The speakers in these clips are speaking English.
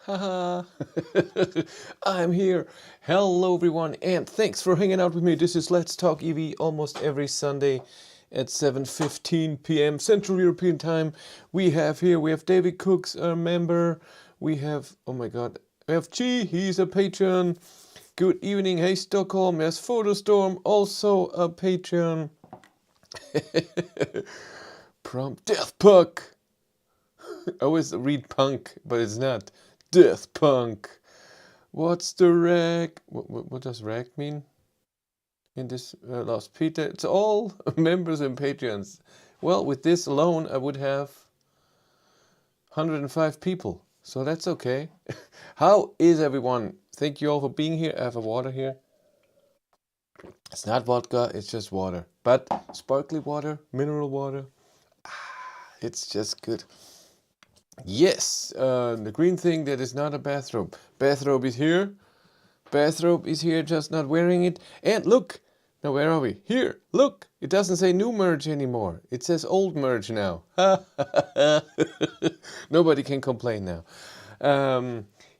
Haha. I'm here. Hello everyone and thanks for hanging out with me. This is Let's Talk EV almost every Sunday at 7:15 p.m. Central European Time. We have David Cooks, a member. We have, oh my god, we have Chi, he's a patron. Good evening, hey Stockholm. There's Photostorm, also a patron. Prompt Death Puck. I always read punk, but it's not. Death Punk. What's the rag? What does rag mean? In this Lost Peter, it's all members and patrons. Well, with this alone, I would have 105 people, so that's okay. How is everyone? Thank you all for being here. I have a water here. It's not vodka, it's just water. But sparkly water, mineral water, it's just good. Yes, the green thing that is not a bathrobe. Bathrobe is here. Bathrobe is here, just not wearing it. And look, now where are we? Here, look, it doesn't say new merge anymore. It says old merge now. Nobody can complain now.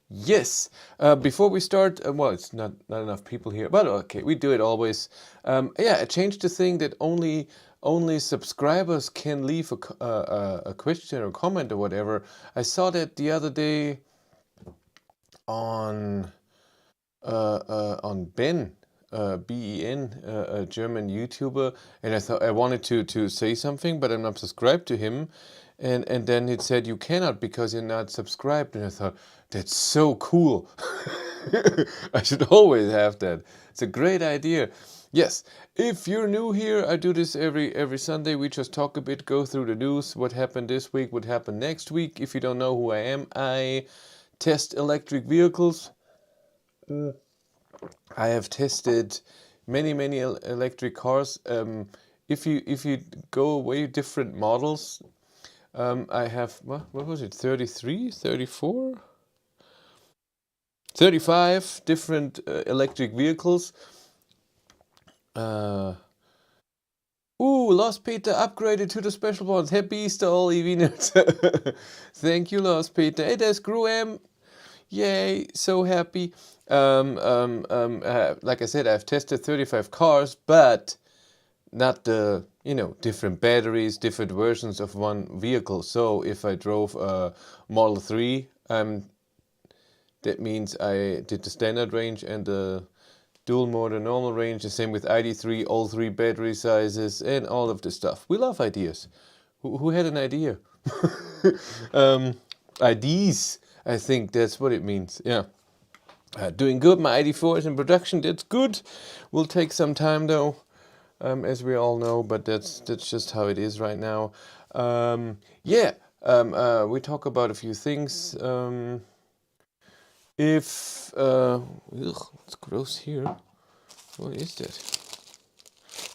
Yes, before we start, well, it's not enough people here, but okay, we do it always. Yeah, I changed the thing that only subscribers can leave a question or comment or whatever. I saw that the other day on Ben, Ben, a German YouTuber, and I thought I wanted to say something, but I'm not subscribed to him, and then it said you cannot because you're not subscribed, and I thought that's so cool. I should always have that. It's a great idea. Yes, if you're new here, I do this every Sunday. We just talk a bit, go through the news, what happened this week, what happened next week. If you don't know who I am, I test electric vehicles. I have tested many electric cars. If you go away different models, I have what was it, 33, 34, 35 different electric vehicles. Ooh, Lost Peter upgraded to the special bonds. Happy Easter, all EV nerds. Thank you, Lost Peter. Hey, there's Gruem. Yay, so happy. Like I said, I've tested 35 cars, but not the, different batteries, different versions of one vehicle. So if I drove a Model 3, that means I did the standard range and the dual motor normal range. The same with ID3, all three battery sizes and all of this stuff. We love ideas. Who had an idea? IDs, I think that's what it means. Yeah. Doing good. My ID4 is in production. That's good. Will take some time though, as we all know, but that's just how it is right now. Yeah. We talk about a few things. It's gross here. What is that?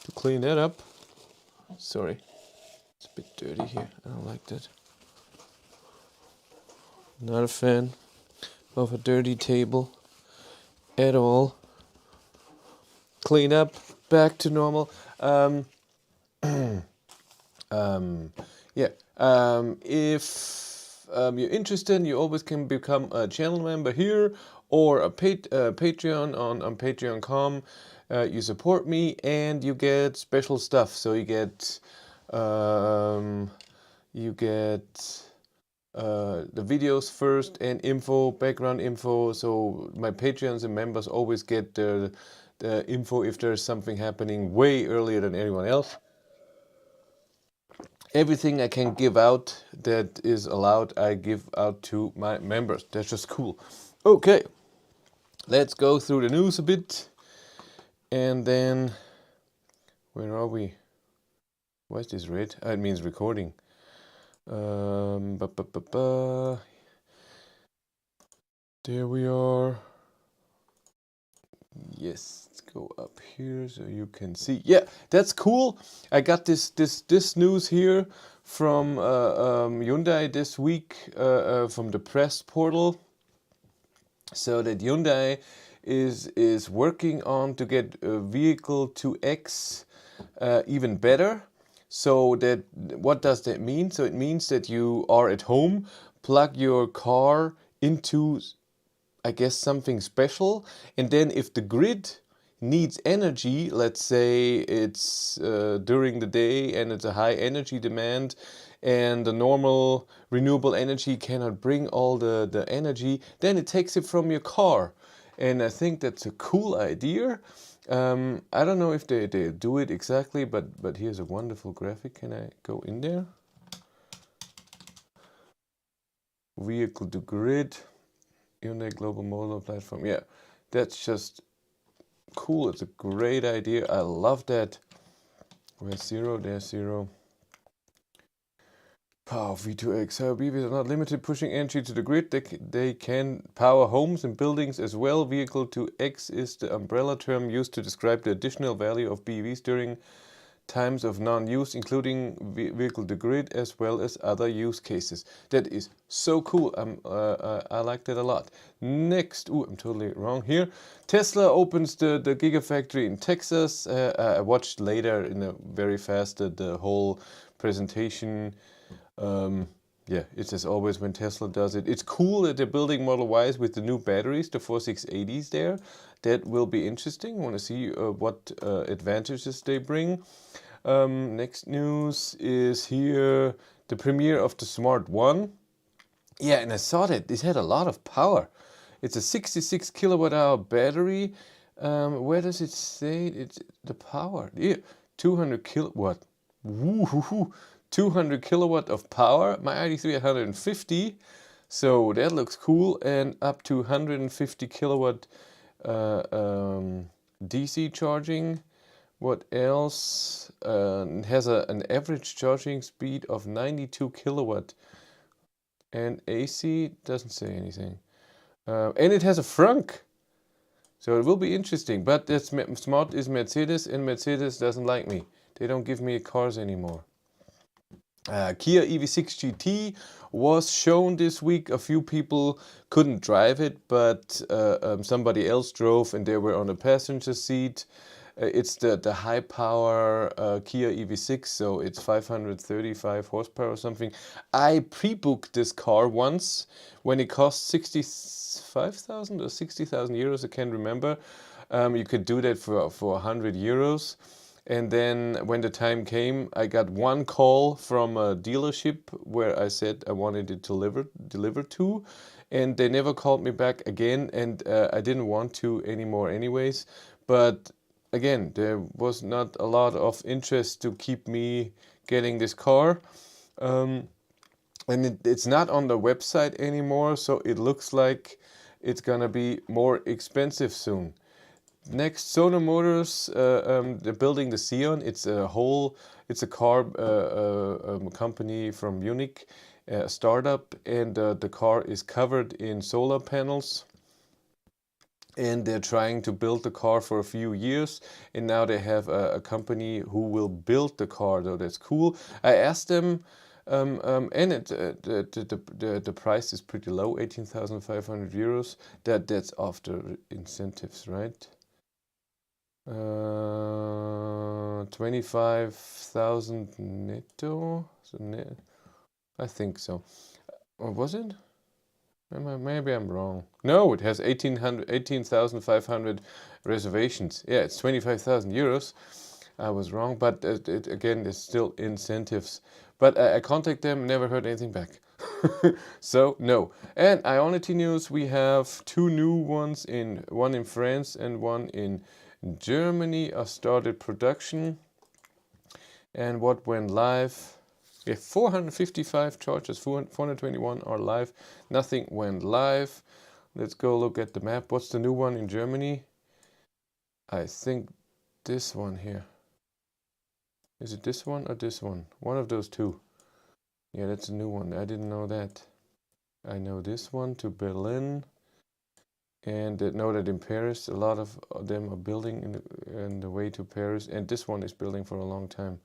To clean that up. Sorry, it's a bit dirty here. I don't like that. Not a fan of a dirty table at all. Clean up, back to normal. Yeah. If you're interested, you always can become a channel member here or a Patreon on patreon.com. You support me and you get special stuff. So you get the videos first and info, background info. So my Patreons and members always get the info if there's something happening way earlier than anyone else. Everything I can give out that is allowed, I give out to my members. That's just cool. Okay, let's go through the news a bit. And then, where are we? Why is this red? It means recording. There we are. Yes, let's go up here so you can see. Yeah, that's cool. I got this news here from Hyundai this week from the press portal. So that Hyundai is working on to get vehicle 2X even better. So what does that mean? So it means that you are at home, plug your car into, I guess, something special. And then if the grid needs energy, let's say it's during the day and it's a high energy demand, and the normal renewable energy cannot bring all the energy, then it takes it from your car. And I think that's a cool idea. I don't know if they do it exactly, but here's a wonderful graphic. Can I go in there? Vehicle to grid, Ionity global model platform. Yeah, that's just cool. It's a great idea. I love that. Where's 0? There's 0. Power V2X. How BVs are not limited pushing energy to the grid. They can power homes and buildings as well. Vehicle to X is the umbrella term used to describe the additional value of BEVs during times of non-use, including vehicle to grid as well as other use cases. That is so cool. I like that a lot. Next, I'm totally wrong here. Tesla opens the Gigafactory in Texas. I watched later in a very fast the whole presentation. Yeah, it's as always when Tesla does it. It's cool that they're building Model Ys with the new batteries, the 4680s there. That will be interesting. I want to see what advantages they bring. Next news is here, the premiere of the Smart One. Yeah, and I saw that this had a lot of power. It's a 66 kilowatt hour battery. Where does it say it's the power? Yeah, 200 kilowatt. Woo-hoo-hoo. 200 kilowatt of power. My ID3 at 150, so that looks cool, and up to 150 kilowatt DC charging. What else? It has an average charging speed of 92 kilowatt, and AC doesn't say anything. And it has a frunk, so it will be interesting. But that's smart is Mercedes, and Mercedes doesn't like me. They don't give me cars anymore. Kia EV6 GT was shown this week. A few people couldn't drive it, but somebody else drove and they were on the passenger seat. It's the high power Kia EV6, so it's 535 horsepower or something. I pre-booked this car once when it cost 65,000 or 60,000 euros, I can't remember. You could do that for 100 euros. And then when the time came, I got one call from a dealership where I said I wanted it delivered to, and they never called me back again, and I didn't want to anymore anyways. But again, there was not a lot of interest to keep me getting this car. And it's not on the website anymore, so it looks like it's gonna be more expensive soon. Next, Sono Motors, they're building the Sion. It's a car company from Munich, a startup, and the car is covered in solar panels. And they're trying to build the car for a few years, and now they have a company who will build the car. Though that's cool. I asked them, and the price is pretty low, 18,500 euros. That's after incentives, right? 25,000 netto. So I think so. Or was it? Maybe I'm wrong. No, it has 18,500 reservations. Yeah, it's 25,000 euros. I was wrong, but it again is still incentives. But I contacted them, never heard anything back. So no. And Ionity news, we have two new ones, one in France and one in Germany. I started production, and what went live? We have 455 charges, 421 are live. Nothing went live. Let's go look at the map. What's the new one in Germany? I think this one here. Is it this one or this one? One of those two. Yeah, that's a new one. I didn't know that. I know this one to Berlin. And know that in Paris, a lot of them are building in the way to Paris. And this one is building for a long time.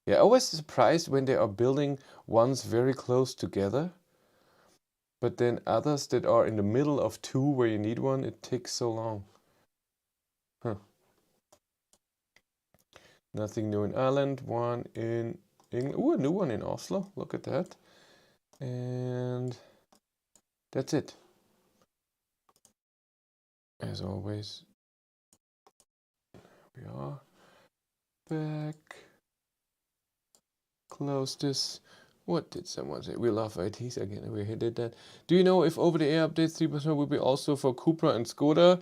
Yeah, always surprised when they are building ones very close together. But then others that are in the middle of two where you need one, it takes so long. Huh. Nothing new in Ireland, one in England. Ooh, a new one in Oslo. Look at that. And that's it. as always. We are back. Close this. What did someone say? We love ITs again. We did that. Do you know if over-the-air updates 3% will be also for Cupra and Skoda?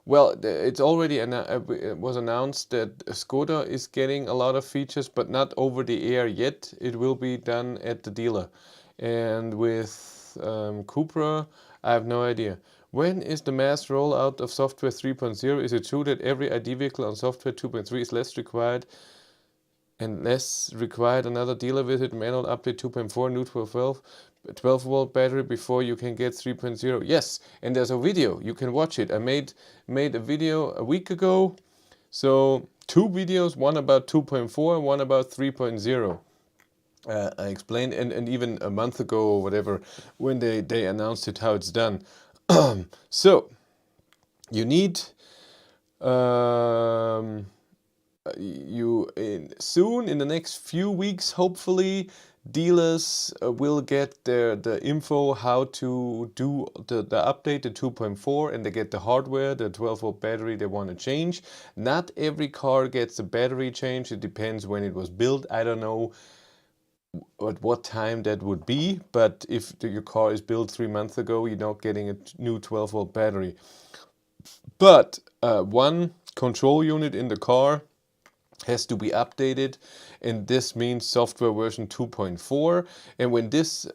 Well, it's already it was announced that Skoda is getting a lot of features, but not over the air yet. It will be done at the dealer. And with Cupra, I have no idea. When is the mass rollout of software 3.0? Is it true that every ID vehicle on software 2.3 is less required another dealer visit, manual update 2.4, new 12-volt battery before you can get 3.0? Yes, and there's a video, you can watch it. I made a video a week ago, so 2 videos, one about 2.4, one about 3.0. I explained, and even a month ago or whatever, when they announced it, how it's done. So, you need soon, in the next few weeks, hopefully, dealers will get the info how to do the update, the 2.4, and they get the hardware, the 12-volt battery they want to change. Not every car gets a battery change. It depends when it was built. I don't know at what time that would be, but if your car is built 3 months ago, you're not getting a new 12-volt battery. But one control unit in the car has to be updated, and this means software version 2.4. And when this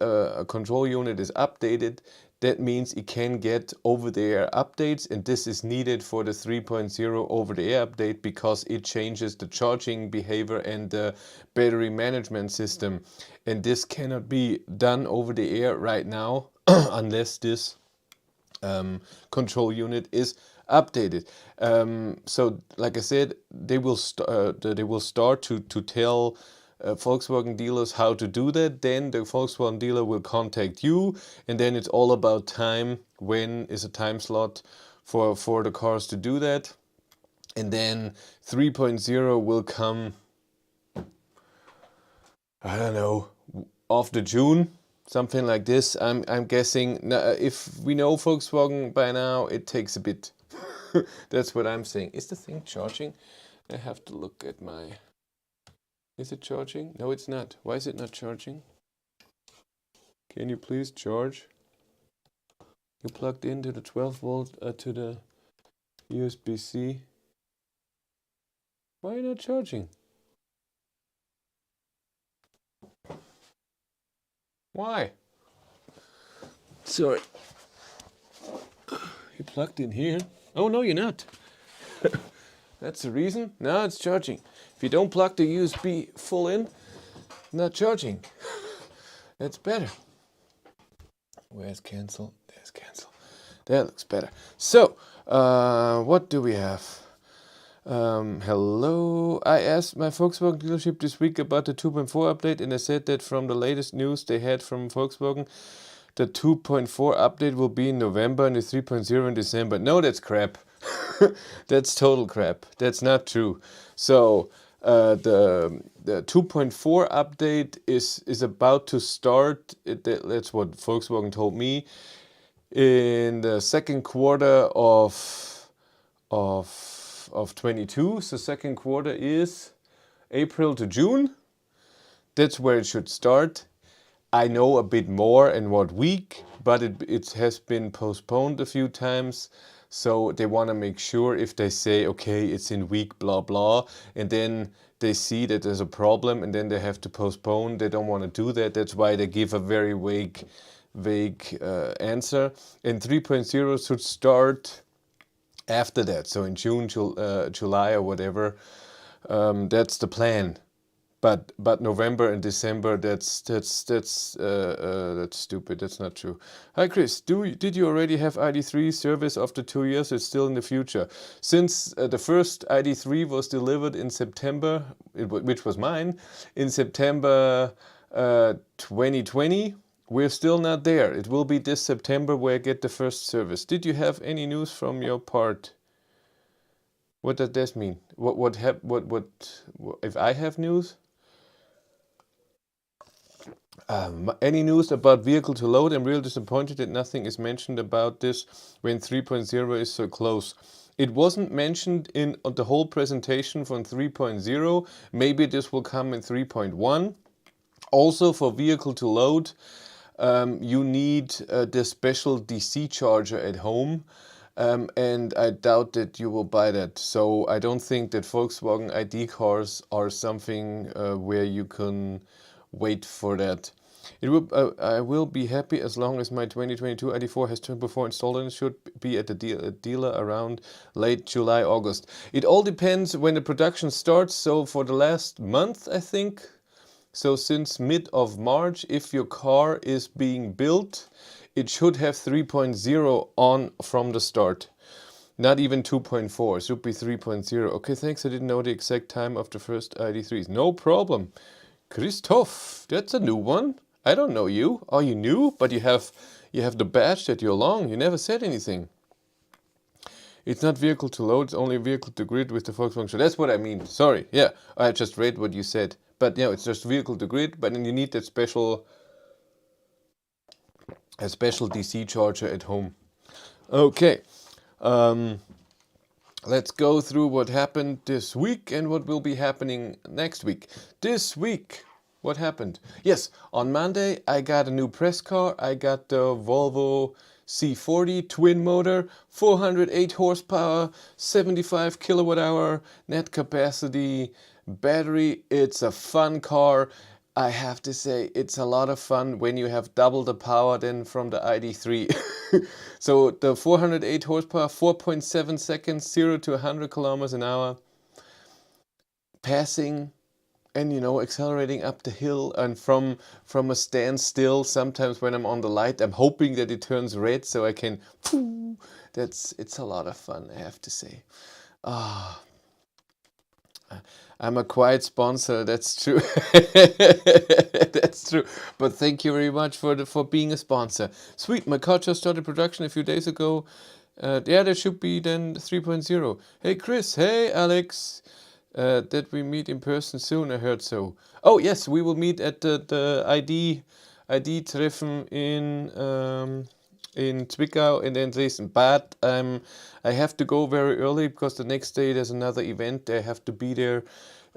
control unit is updated, that means it can get over-the-air updates, and this is needed for the 3.0 over-the-air update because it changes the charging behavior and the battery management system. And this cannot be done over the air right now unless this control unit is updated. So, like I said, they will start to tell Volkswagen dealers how to do that. Then the Volkswagen dealer will contact you, and then it's all about time. When is a time slot for the cars to do that? And then 3.0 will come, I don't know, after June. Something like this. I'm guessing. If we know Volkswagen by now, it takes a bit. That's what I'm saying. Is the thing charging? I have to look at my... Is it charging? No, it's not. Why is it not charging? Can you please charge? You plugged into the 12 volt to the USB-C. Why are you not charging? Why? Sorry. You plugged in here? Oh, no, you're not. That's the reason? No, it's charging. If you don't plug the USB full in, not charging. That's better. Where's cancel? There's cancel. That looks better. So, what do we have? Hello. I asked my Volkswagen dealership this week about the 2.4 update, and they said that from the latest news they had from Volkswagen, the 2.4 update will be in November and the 3.0 in December. No, that's crap. That's total crap. That's not true. So the 2.4 update is about to start. That's what Volkswagen told me, in the second quarter of 22. So second quarter is April to June. That's where it should start. I know a bit more in what week, but it has been postponed a few times. So they want to make sure, if they say, okay, it's in week blah blah, and then they see that there's a problem and then they have to postpone, they don't want to do that. That's why they give a very vague answer. And 3.0 should start after that, so in June, July or whatever. That's the plan. But November and December, that's stupid. That's not true. Hi Chris, did you already have ID3 service after 2 years? It's still in the future. Since the first ID3 was delivered in September, which was mine, in September 2020, we're still not there. It will be this September where I get the first service. Did you have any news from your part? What does this mean? What if I have news? Any news about vehicle to load? I'm real disappointed that nothing is mentioned about this when 3.0 is so close. It wasn't mentioned in the whole presentation from 3.0. Maybe this will come in 3.1. Also, for vehicle to load, you need the special DC charger at home. And I doubt that you will buy that. So I don't think that Volkswagen ID cars are something where you can wait for that. I will be happy as long as my 2022 ID4 has Turbo 4 installed and should be at the dealer around late July, August. It all depends when the production starts. So for the last month, I think, so since mid of March, if your car is being built, it should have 3.0 on from the start. Not even 2.4, it should be 3.0. Okay, thanks, I didn't know the exact time of the first ID3s. No problem. Christoph, that's a new one. I don't know you. Are you new? But you have the badge that you're long. You never said anything. It's not vehicle to load, it's only vehicle to grid with the Volkswagen. So that's what I mean. Sorry. Yeah, I just read what you said. But yeah, it's just vehicle to grid, but then you need that special DC charger at home. Okay. Let's go through what happened this week and what will be happening next week. This week, what happened? Yes, on Monday I got a new press car. I got the Volvo C40 twin motor, 408 horsepower, 75 kilowatt hour net capacity, battery. It's a fun car. I have to say, it's a lot of fun when you have double the power than from the ID3. So the 408 horsepower, 4.7 seconds, 0 to 100 kilometers an hour, passing and accelerating up the hill, and from a standstill. Sometimes when I'm on the light, I'm hoping that it turns red so I can. It's a lot of fun, I have to say. Ah. I'm a quiet sponsor, that's true. That's true. But thank you very much for being a sponsor. Sweet, my car just started production a few days ago. Yeah, there should be then 3.0. Hey Chris, hey Alex. That we meet in person soon, I heard so. Oh yes, we will meet at the ID Treffen in Zwickau and then Dresden. But I have to go very early because the next day there's another event. I have to be there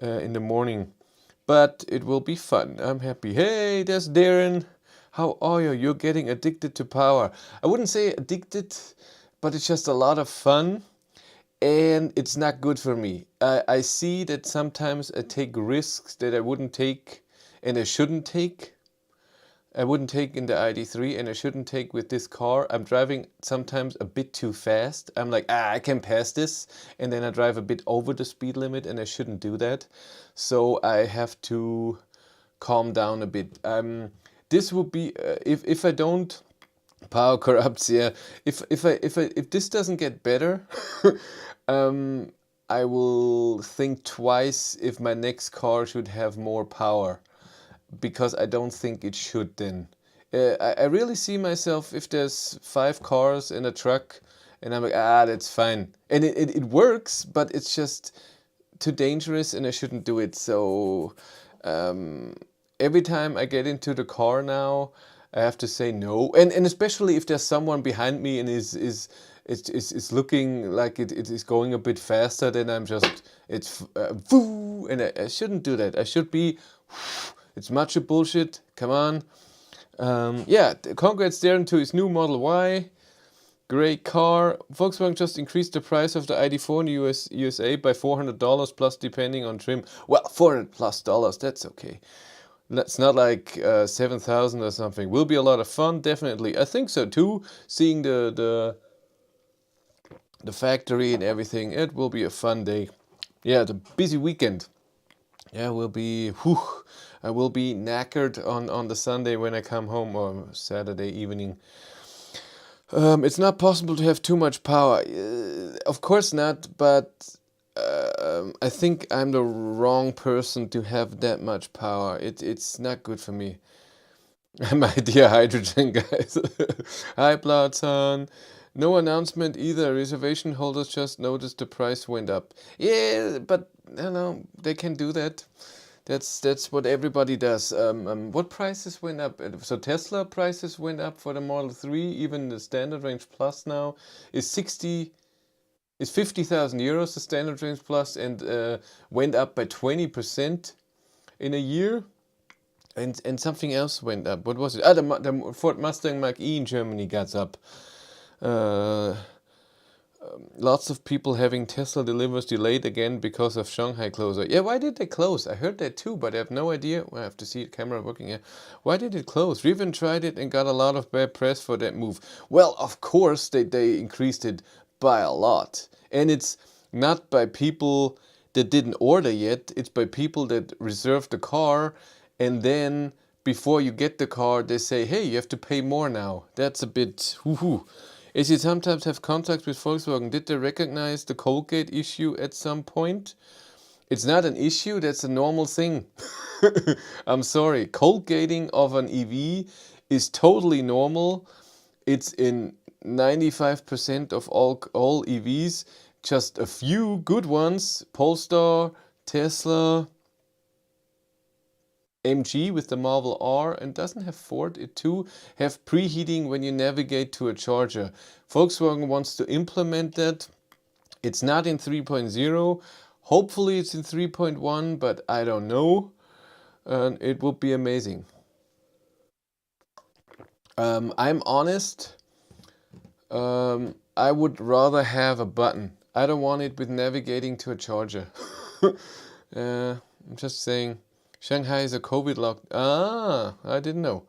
in the morning. But it will be fun. I'm happy. Hey, there's Darren. How are you? You're getting addicted to power. I wouldn't say addicted, but it's just a lot of fun. And it's not good for me. I see that sometimes I take risks that I wouldn't take and I shouldn't take. I wouldn't take in the ID3 and I shouldn't take with this car. I'm driving sometimes a bit too fast. I'm like, I can pass this. And then I drive a bit over the speed limit and I shouldn't do that. So I have to calm down a bit. This would be, if I don't, power corrupts, yeah. If this doesn't get better, I will think twice if my next car should have more power. Because I don't think it should then. I really see myself if there's 5 cars in a truck and I'm like, that's fine. And it works, but it's just too dangerous and I shouldn't do it. So every time I get into the car now, I have to say no. And especially if there's someone behind me and is looking like it is going a bit faster, then I'm just, it's woo, and I shouldn't do that. I should be, it's mach-e bullshit, come on. Yeah, congrats Darren to his new Model Y. Great car. Volkswagen just increased the price of the ID4 in the USA by $400 plus depending on trim. Well, $400 plus, that's okay. That's not like 7,000 or something. Will be a lot of fun, definitely. I think so too. Seeing the factory and everything, it will be a fun day. Yeah, the busy weekend. Yeah, will be. I will be knackered on the Sunday when I come home, or Saturday evening. It's not possible to have too much power. Of course not, but I think I'm the wrong person to have that much power. It's not good for me. My dear hydrogen guys. Hi Platzan. No announcement either. Reservation holders just noticed the price went up. Yeah, but they can do that. That's what everybody does. What prices went up? So Tesla prices went up for the Model 3. Even the Standard Range Plus now is 50,000 euros. The Standard Range Plus, and went up by 20% in a year. And something else went up. What was it? Ah, the Ford Mustang Mach-E in Germany got up. Uh, Lots of people having Tesla deliveries delayed again because of Shanghai closure. Yeah, why did they close? I heard that too, but I have no idea. Well, I have to see the camera working here. Why did it close? Riven tried it and got a lot of bad press for that move. Well, of course, they increased it by a lot. And it's not by people that didn't order yet. It's by people that reserved the car, and then before you get the car, they say, hey, you have to pay more now. That's a bit woohoo. As you sometimes have contact with Volkswagen, did they recognize the Colgate issue at some point? It's not an issue, that's a normal thing. I'm sorry, Colgating of an EV is totally normal. It's in 95% of all EVs, just a few good ones, Polestar, Tesla, MG with the Marvel R, and doesn't have Ford, it too, have preheating when you navigate to a charger. Volkswagen wants to implement that. It's not in 3.0. Hopefully it's in 3.1, but I don't know. It would be amazing. I'm honest. I would rather have a button. I don't want it with navigating to a charger. I'm just saying. Shanghai is a COVID lock. Ah, I didn't know.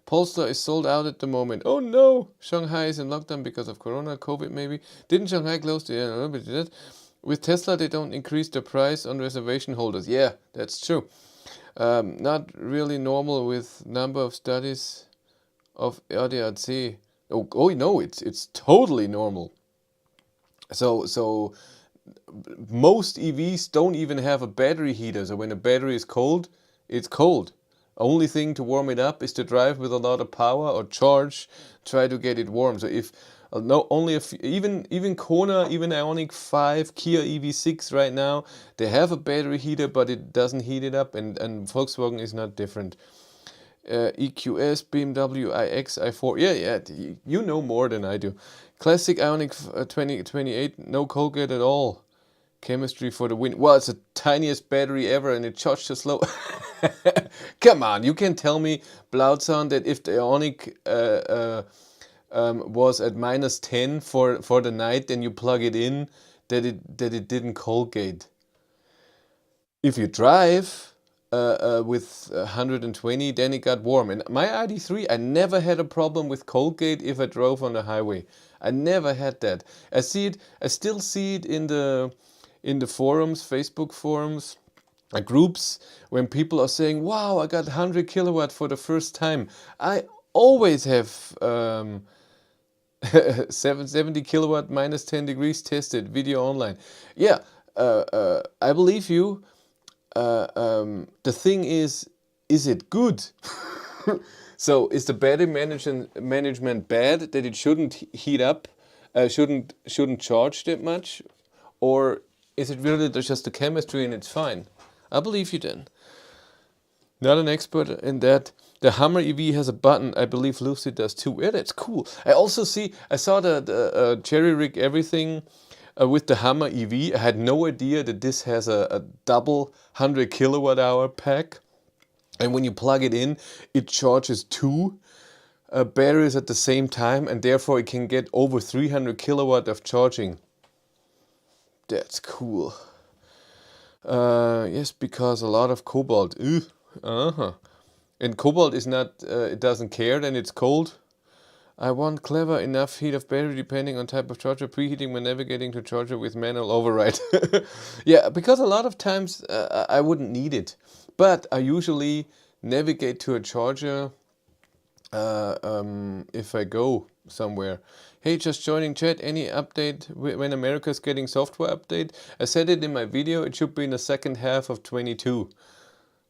Polestar is sold out at the moment. Oh no! Shanghai is in lockdown because of Corona, COVID maybe. Didn't Shanghai close the... Yeah, a little bit did that. With Tesla, they don't increase the price on reservation holders. Yeah, that's true. Not really normal with number of studies of ADAC. Oh no, it's totally normal. So most EVs don't even have a battery heater. So when a battery is cold, it's cold. Only thing to warm it up is to drive with a lot of power or charge, try to get it warm. So if no, only if even Kona, even Ioniq 5, Kia EV6 right now, they have a battery heater, but it doesn't heat it up, and Volkswagen is not different. EQS, BMW iX, i4, yeah, you know more than I do. Classic Ioniq 2028, no Colgate at all. Chemistry for the win. Well, it's the tiniest battery ever and it charged so slow. Come on, you can tell me, Blautzahn, that if the Ioniq was at -10 for the night, then you plug it in, that it didn't Colgate. If you drive with 120, then it got warm. And my ID3, I never had a problem with Colgate if I drove on the highway. I never had that. I still see it in the forums, Facebook forums, groups, when people are saying, wow, I got 100 kilowatt for the first time. I always have 70 kilowatt -10 degrees tested, video online. Yeah, I believe you. The thing is it good? So is the battery management bad, that it shouldn't heat up, shouldn't charge that much, or is it really just the chemistry and it's fine? I believe you then. Not an expert in that. The Hummer EV has a button. I believe Lucid does too. Yeah, that's cool. I saw the Cherry Rig everything with the Hummer EV. I had no idea that this has a double 100 kilowatt hour pack. And when you plug it in, it charges two batteries at the same time, and therefore it can get over 300 kilowatt of charging. That's cool. Yes, because a lot of cobalt. And cobalt is not, it doesn't care, then it's cold. I want clever enough heat of battery depending on type of charger, preheating when navigating to charger with manual override. Yeah, because a lot of times I wouldn't need it. But I usually navigate to a charger if I go somewhere. Hey, just joining chat, any update when America's getting software update? I said it in my video, it should be in the second half of 22,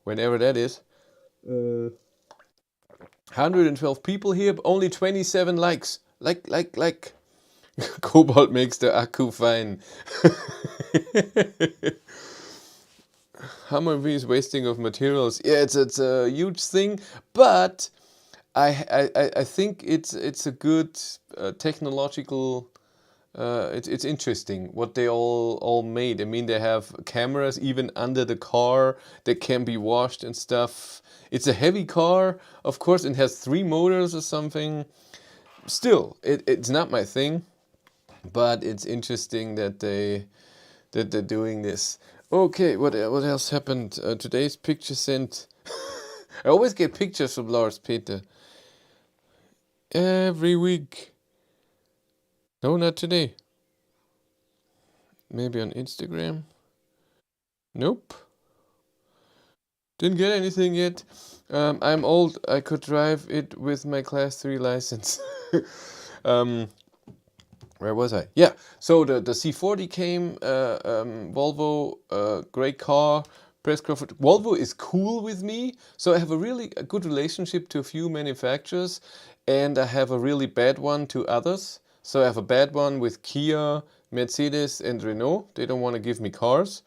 whenever that is. 112 people here, but only 27 likes. Like. Cobalt makes the Akku fine. Hummer is wasting of materials. Yeah, it's a huge thing, but I think it's a good technological. It's interesting what they all made. I mean, they have cameras even under the car that can be washed and stuff. It's a heavy car, of course. It has 3 motors or something. Still, it's not my thing, but it's interesting that they're doing this. Okay, what else happened? Today's picture sent. I always get pictures from Lars Peter every week. No, not today. Maybe on Instagram. Nope. Didn't get anything yet. I'm old. I could drive it with my class 3 license. um, where was I? Yeah. So the C40 came. Volvo, great car. Press Crawford. Volvo is cool with me. So I have a good relationship to a few manufacturers, and I have a really bad one to others. So I have a bad one with Kia, Mercedes, and Renault. They don't want to give me cars.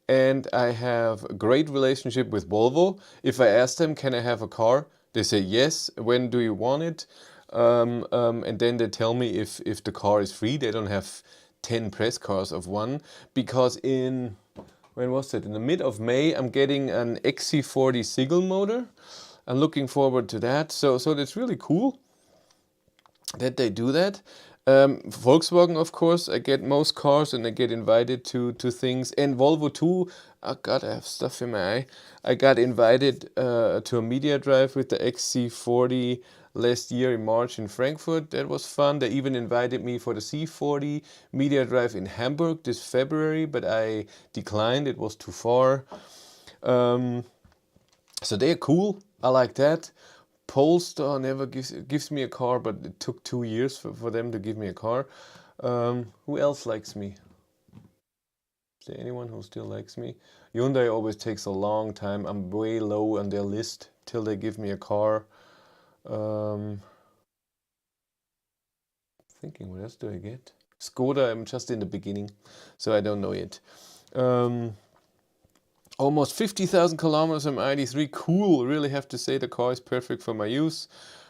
And I have a great relationship with Volvo. If I ask them, can I have a car? They say yes. When do you want it? And then they tell me if the car is free. They don't have 10 press cars of one. Because when was it? In the mid of May, I'm getting an XC40 single motor. I'm looking forward to that. So that's really cool that they do that. Volkswagen, of course, I get most cars and I get invited to things. And Volvo too. Oh God, I have stuff in my eye. I got invited to a media drive with the XC40 last year in March in Frankfurt. That was fun. They even invited me for the C40 media drive in Hamburg this February, but I declined. It was too far. So they're cool. I like that. Polestar never gives me a car, but it took 2 years for them to give me a car. Who else likes me? Is there anyone who still likes me? Hyundai always takes a long time. I'm way low on their list till they give me a car. Thinking, what else do I get? Skoda, I'm just in the beginning, so I don't know yet. Almost 50,000 kilometers on ID3. Cool. Really have to say the car is perfect for my use.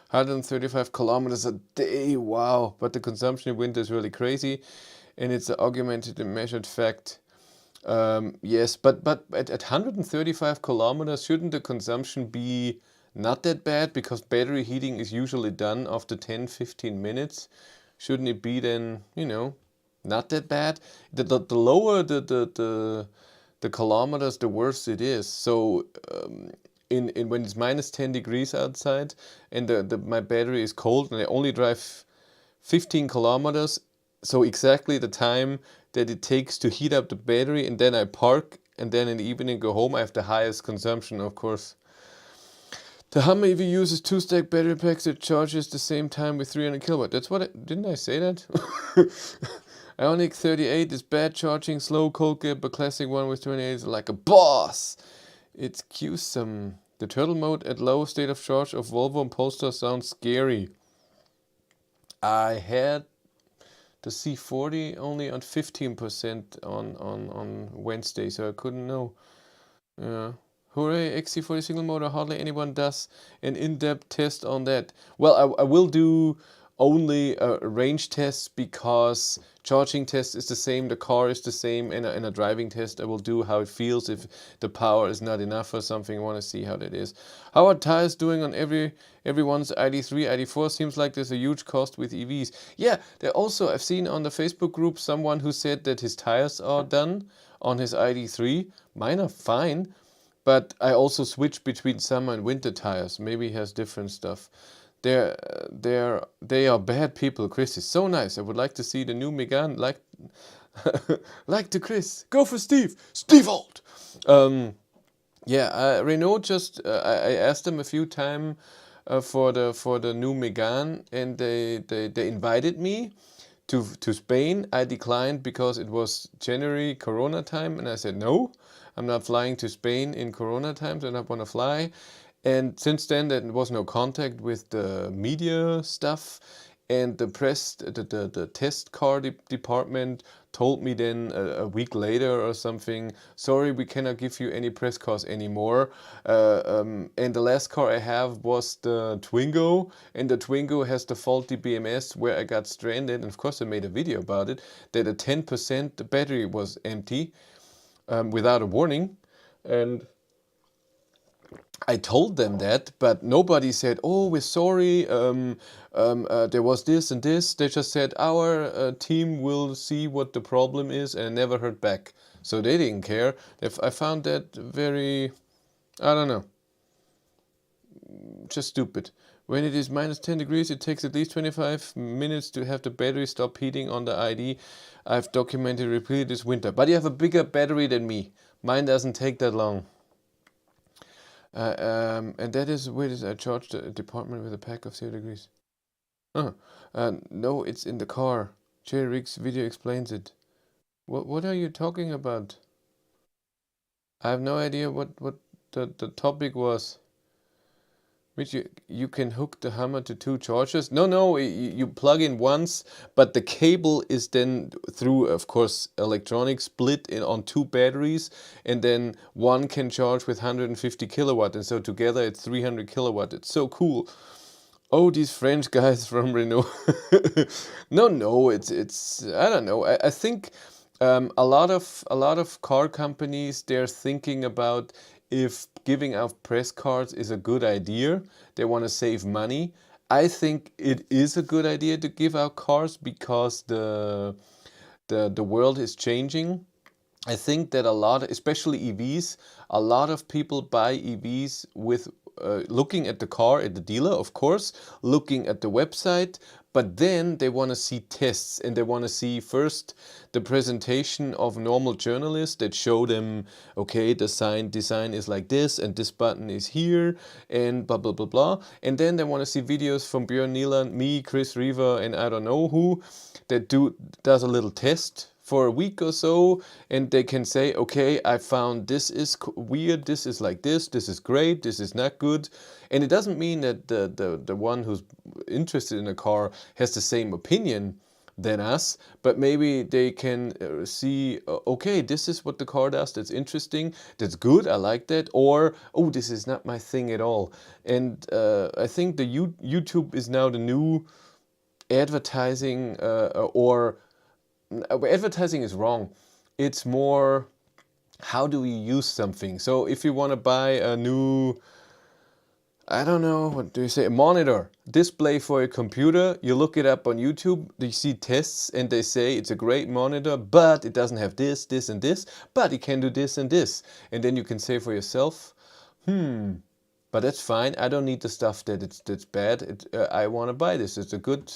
135 kilometers a day. Wow. But the consumption in winter is really crazy. And it's an augmented and measured fact. Yes, but at 135 kilometers, shouldn't the consumption be not that bad? Because battery heating is usually done after 10-15 minutes. Shouldn't it be then, not that bad? The lower the kilometers, the worse it is. So in when it's minus 10 degrees outside and my battery is cold and I only drive 15 kilometers, so exactly the time that it takes to heat up the battery, and then I park and then in the evening go home, I have the highest consumption, of course. The Hummer EV uses 2-stack battery packs that charges the same time with 300 kilowatt. That's what didn't I say that? Ioniq 38 is bad charging, slow cold gap, but classic one with 28 is like a boss. It's QSome. The turtle mode at low state of charge of Volvo and Polestar sounds scary. I had the C40 only on 15% on Wednesday, so I couldn't know. Yeah. Hooray, XC40 single motor, hardly anyone does an in-depth test on that. Well, I will do only range tests because charging test is the same, the car is the same, and a driving test I will do how it feels if the power is not enough or something. I want to see how that is. How are tires doing on everyone's ID3, ID4? Seems like there's a huge cost with EVs. Yeah, I've seen on the Facebook group someone who said that his tires are done on his ID3. Mine are fine. But I also switch between summer and winter tires. Maybe he has different stuff. They are bad people. Chris is so nice. I would like to see the new Megane. Like to Chris. Go for Steve. Steve Old. Yeah, Renault just. I asked them a few times for the new Megane, and they invited me to Spain. I declined because it was January Corona time, and I said no. I'm not flying to Spain in Corona times. I don't want to fly. And since then, there was no contact with the media stuff. and the test car department told me then a week later or something, sorry, we cannot give you any press cars anymore. And the last car I have was the Twingo, and the Twingo has the faulty BMS where I got stranded, and of course I made a video about it, that a 10% the battery was empty without a warning. And I told them that, but nobody said, "Oh, we're sorry. There was this and this." They just said, "Our team will see what the problem is," and I never heard back. So they didn't care. I found that very, I don't know, just stupid. When it is minus 10 degrees, it takes at least 25 minutes to have the battery stop heating on the ID. I've documented repeatedly this winter. But you have a bigger battery than me. Mine doesn't take that long. And that is, wait, I charged the department with a pack of 0 degrees. No, it's in the car. Jerry Rick's video explains it. What are you talking about? I have no idea what the topic was. Which you can hook the hammer to 2 chargers? No, you plug in once, but the cable is then through, of course, electronic split on 2 batteries, and then one can charge with 150 kilowatt, and so together it's 300 kilowatt. It's so cool. Oh, these French guys from Renault. No, it's I don't know. I think a lot of car companies, they're thinking about if giving out press cards is a good idea. They want to save money. I think it is a good idea to give out cars because the world is changing. I think that a lot, especially EVs, a lot of people buy EVs with looking at the car at the dealer, of course, looking at the website, but then they want to see tests, and they want to see first the presentation of normal journalists that show them, okay, the design is like this, and this button is here, and blah blah blah blah. And then they want to see videos from Björn Nieland, me, Chris Reaver, and I don't know who, that does a little test for a week or so, and they can say, okay, I found this is weird, this is like this is great, this is not good. And it doesn't mean that the one who's interested in a car has the same opinion than us, but maybe they can see, okay, this is what the car does, that's interesting, that's good, I like that, or, oh, this is not my thing at all. And I think the YouTube is now the new advertising, or advertising is wrong. It's more, how do we use something? So if you want to buy a new, I don't know, what do you say, a monitor, display for a computer, you look it up on YouTube, you see tests, and they say it's a great monitor, but it doesn't have this, this, and this, but it can do this and this. And then you can say for yourself, but that's fine, I don't need the stuff that's bad, I want to buy this, it's a good.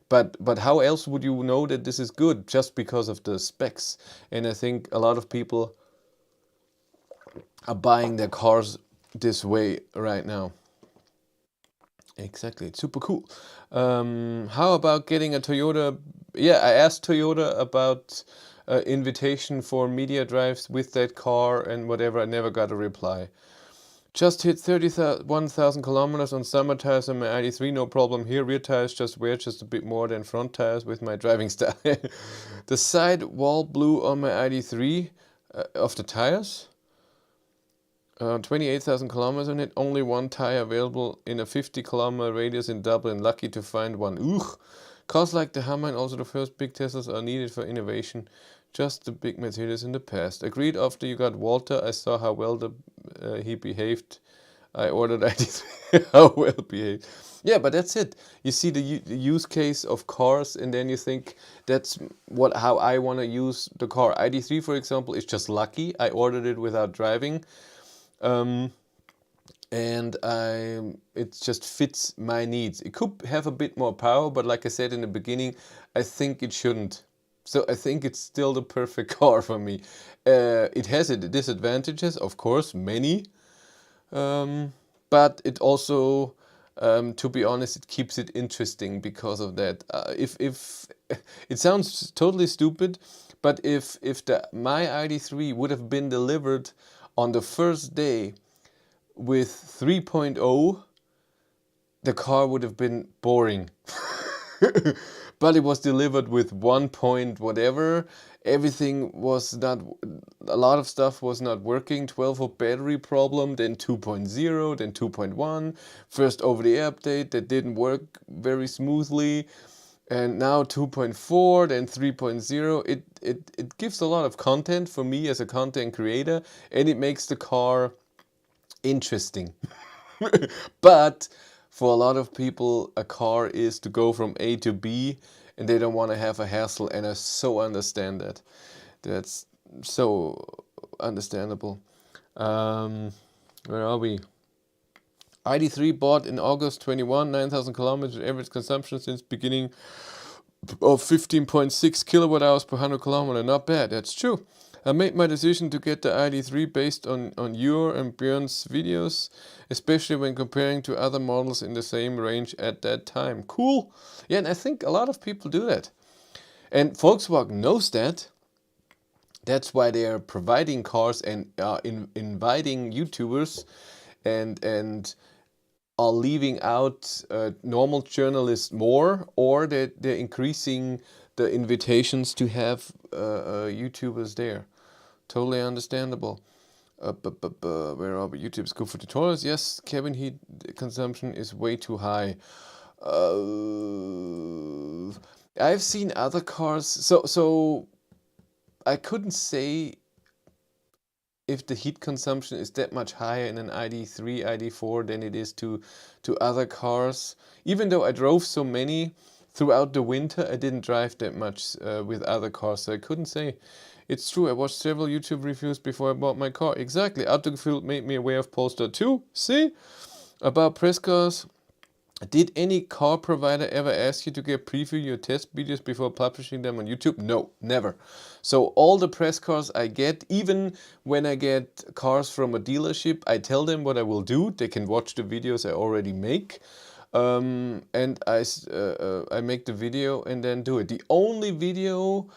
But how else would you know that this is good? Just because of the specs. And I think a lot of people are buying their cars this way right now. Exactly, it's super cool. How about getting a Toyota? Yeah, I asked Toyota about invitation for media drives with that car and whatever. I never got a reply. Just hit 31,000 kilometers on summer tires on my ID3, no problem here. Rear tires just wear just a bit more than front tires with my driving style. The side wall blew on my ID3 of the tires. 28,000 kilometers on it, only one tire available in a 50-kilometer radius in Dublin. Lucky to find one. Ugh. Cars like the Hummer and also the first big Teslas are needed for innovation. Just the big Mercedes in the past. Agreed, after you got Walter, I saw how well he behaved. I ordered ID3. How well behaved. Yeah, but that's it. You see the use case of cars, and then you think that's how I want to use the car. ID3, for example, is just lucky. I ordered it without driving. And it just fits my needs. It could have a bit more power, but like I said in the beginning, I think it shouldn't. So I think it's still the perfect car for me. It has its disadvantages, of course, many, but it also, to be honest, it keeps it interesting because of that. If it sounds totally stupid, but if my ID3 would have been delivered on the first day with 3.0, the car would have been boring. But it was delivered with 1 point whatever. Everything was not, a lot of stuff was not working. 12-volt battery problem, then 2.0, then 2.1. First over-the-air update that didn't work very smoothly. And now 2.4, then 3.0. It gives a lot of content for me as a content creator, and it makes the car interesting. But for a lot of people, a car is to go from A to B, and they don't want to have a hassle, and I so understand that. That's so understandable. Where are we? ID3 bought in August 21, 9,000 kilometers, average consumption since beginning of 15.6 kilowatt hours per 100 kilometer. Not bad, that's true. I made my decision to get the ID3 based on your and Björn's videos, especially when comparing to other models in the same range at that time. Cool. Yeah, and I think a lot of people do that. And Volkswagen knows that. That's why they are providing cars and inviting YouTubers and are leaving out normal journalists more, or they're increasing the invitations to have YouTubers there. Totally understandable. Where are we? YouTube's good for tutorials. Yes, cabin heat consumption is way too high. I've seen other cars. So I couldn't say if the heat consumption is that much higher in an ID3, ID4 than it is to other cars. Even though I drove so many throughout the winter, I didn't drive that much with other cars, so I couldn't say. It's true, I watched several YouTube reviews before I bought my car. Exactly, Autogefühl made me aware of Polestar 2. See? About press cars. Did any car provider ever ask you to get preview your test videos before publishing them on YouTube? No, never. So all the press cars I get, even when I get cars from a dealership, I tell them what I will do. They can watch the videos I already make. And I make the video and then do it. The only video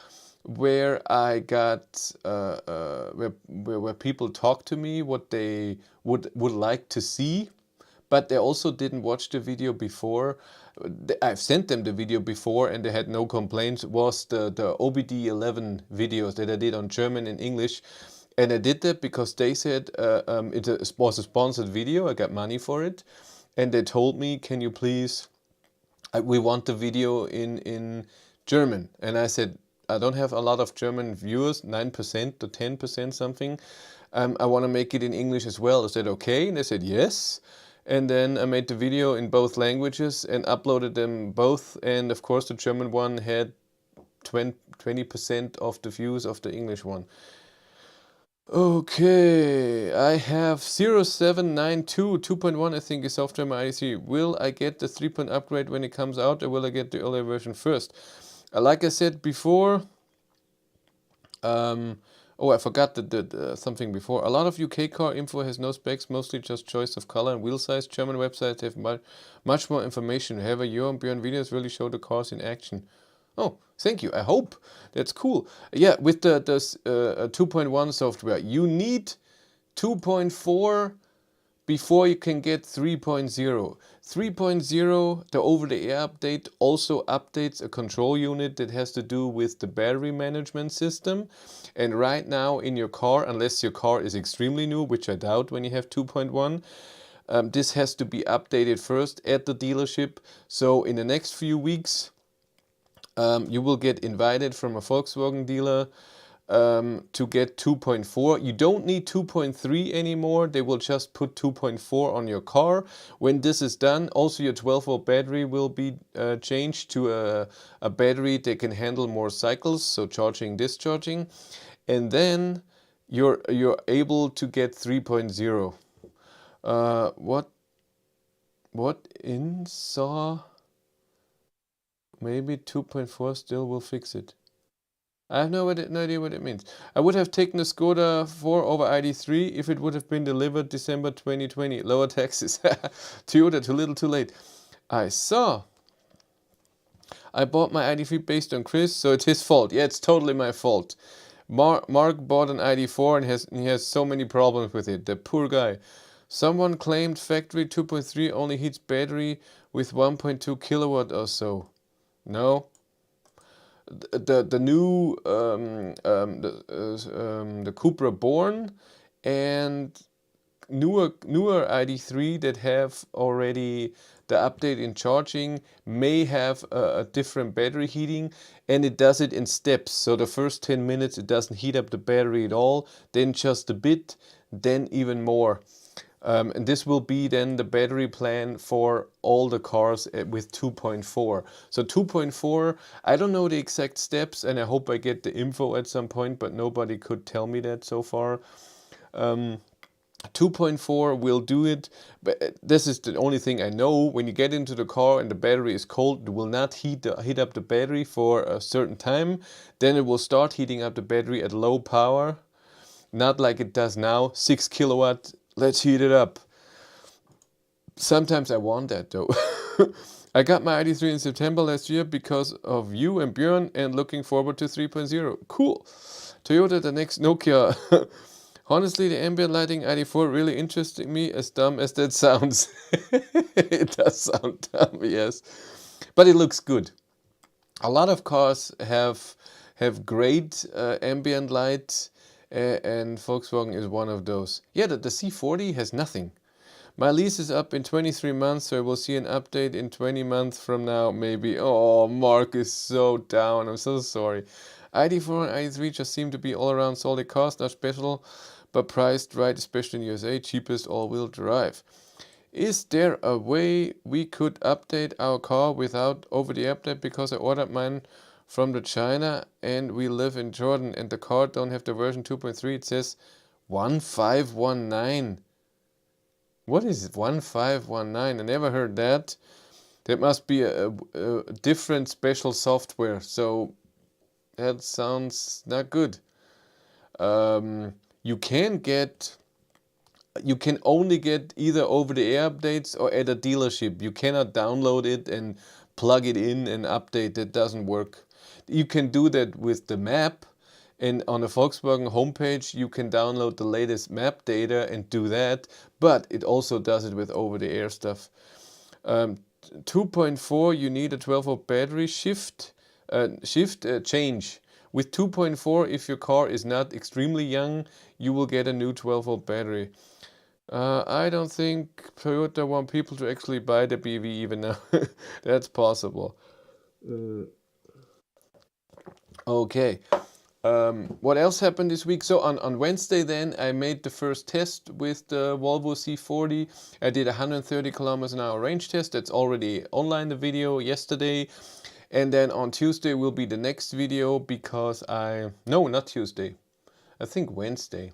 where I got where people talk to me what they would like to see, but they also didn't watch the video before. I've sent them the video before and they had no complaints. Was the OBD11 videos that I did on German and English. And I did that because they said it was a sponsored video. I got money for it. And they told me, can you please, we want the video in German. And I said, I don't have a lot of German viewers, 9% to 10% something. I want to make it in English as well. I said, okay. And they said, yes. And then I made the video in both languages and uploaded them both. And of course, the German one had 20% of the views of the English one. Okay, I have 0792 2.1, I think, is software my ID3. Will I get the 3-point upgrade when it comes out, or will I get the earlier version first? Like I said before, oh, I forgot something before. A lot of UK car info has no specs, mostly just choice of color and wheel size. German websites have much more information. However, your and Björn videos really show the cars in action. Oh, thank you. I hope. That's cool. Yeah, with the 2.1 software, you need 2.4 before you can get 3.0. 3.0, the over-the-air update, also updates a control unit that has to do with the battery management system. And right now in your car, unless your car is extremely new, which I doubt when you have 2.1, this has to be updated first at the dealership. So in the next few weeks, you will get invited from a Volkswagen dealer to get 2.4. You don't need 2.3 anymore. They will just put 2.4 on your car. When this is done, also your 12-volt battery will be changed to a battery that can handle more cycles, so charging, discharging. And then you're able to get 3.0. What in saw? Maybe 2.4 still will fix it. I have no idea what it means. I would have taken the Skoda 4 over ID3 if it would have been delivered December 2020. Lower taxes. Toyota, too little, too late. I saw. I bought my ID3 based on Chris, so it's his fault. Yeah, it's totally my fault. Mark bought an ID4 and he has so many problems with it. The poor guy. Someone claimed factory 2.3 only heats battery with 1.2 kilowatt or so. No, the new the Cupra Born and newer ID3 that have already the update in charging may have a different battery heating, and it does it in steps. So the first 10 minutes it doesn't heat up the battery at all, then just a bit, then even more. And this will be then the battery plan for all the cars with 2.4. So 2.4, I don't know the exact steps, and I hope I get the info at some point, but nobody could tell me that so far. 2.4 will do it, but this is the only thing I know. When you get into the car and the battery is cold, it will not heat up the battery for a certain time. Then it will start heating up the battery at low power, not like it does now, 6 kilowatt, let's heat it up. Sometimes I want that though. I got my ID3 in September last year because of you and Björn, and looking forward to 3.0. Cool. Toyota, the next Nokia. Honestly, the ambient lighting ID4 really interested me, as dumb as that sounds. It does sound dumb, yes. But it looks good. A lot of cars have great ambient light, and Volkswagen is one of those. Yeah, the C40 has nothing. My lease is up in 23 months, so I will see an update in 20 months from now, maybe. Oh, Mark is so down. I'm so sorry. ID4 and ID3 just seem to be all around solid cars, not special, but priced right, especially in USA, cheapest all-wheel drive. Is there a way we could update our car without over the update? Because I ordered mine from the China and we live in Jordan, and the car don't have the version 2.3. It says 1519. What is it? 1519? I never heard that. That must be a different special software. So that sounds not good. You can only get either over-the-air updates or at a dealership. You cannot download it and plug it in and update. That doesn't work. You can do that with the map, and on the Volkswagen homepage you can download the latest map data and do that, but it also does it with over-the-air stuff. 2.4, you need a 12-volt battery change. With 2.4, if your car is not extremely young, you will get a new 12-volt battery. I don't think Toyota want people to actually buy the BV even now. That's possible. Okay. What else happened this week? So on Wednesday then, I made the first test with the Volvo C40. I did 130 kilometers an hour range test. That's already online, the video, yesterday. And then on Tuesday will be the next video because no, not Tuesday. I think Wednesday.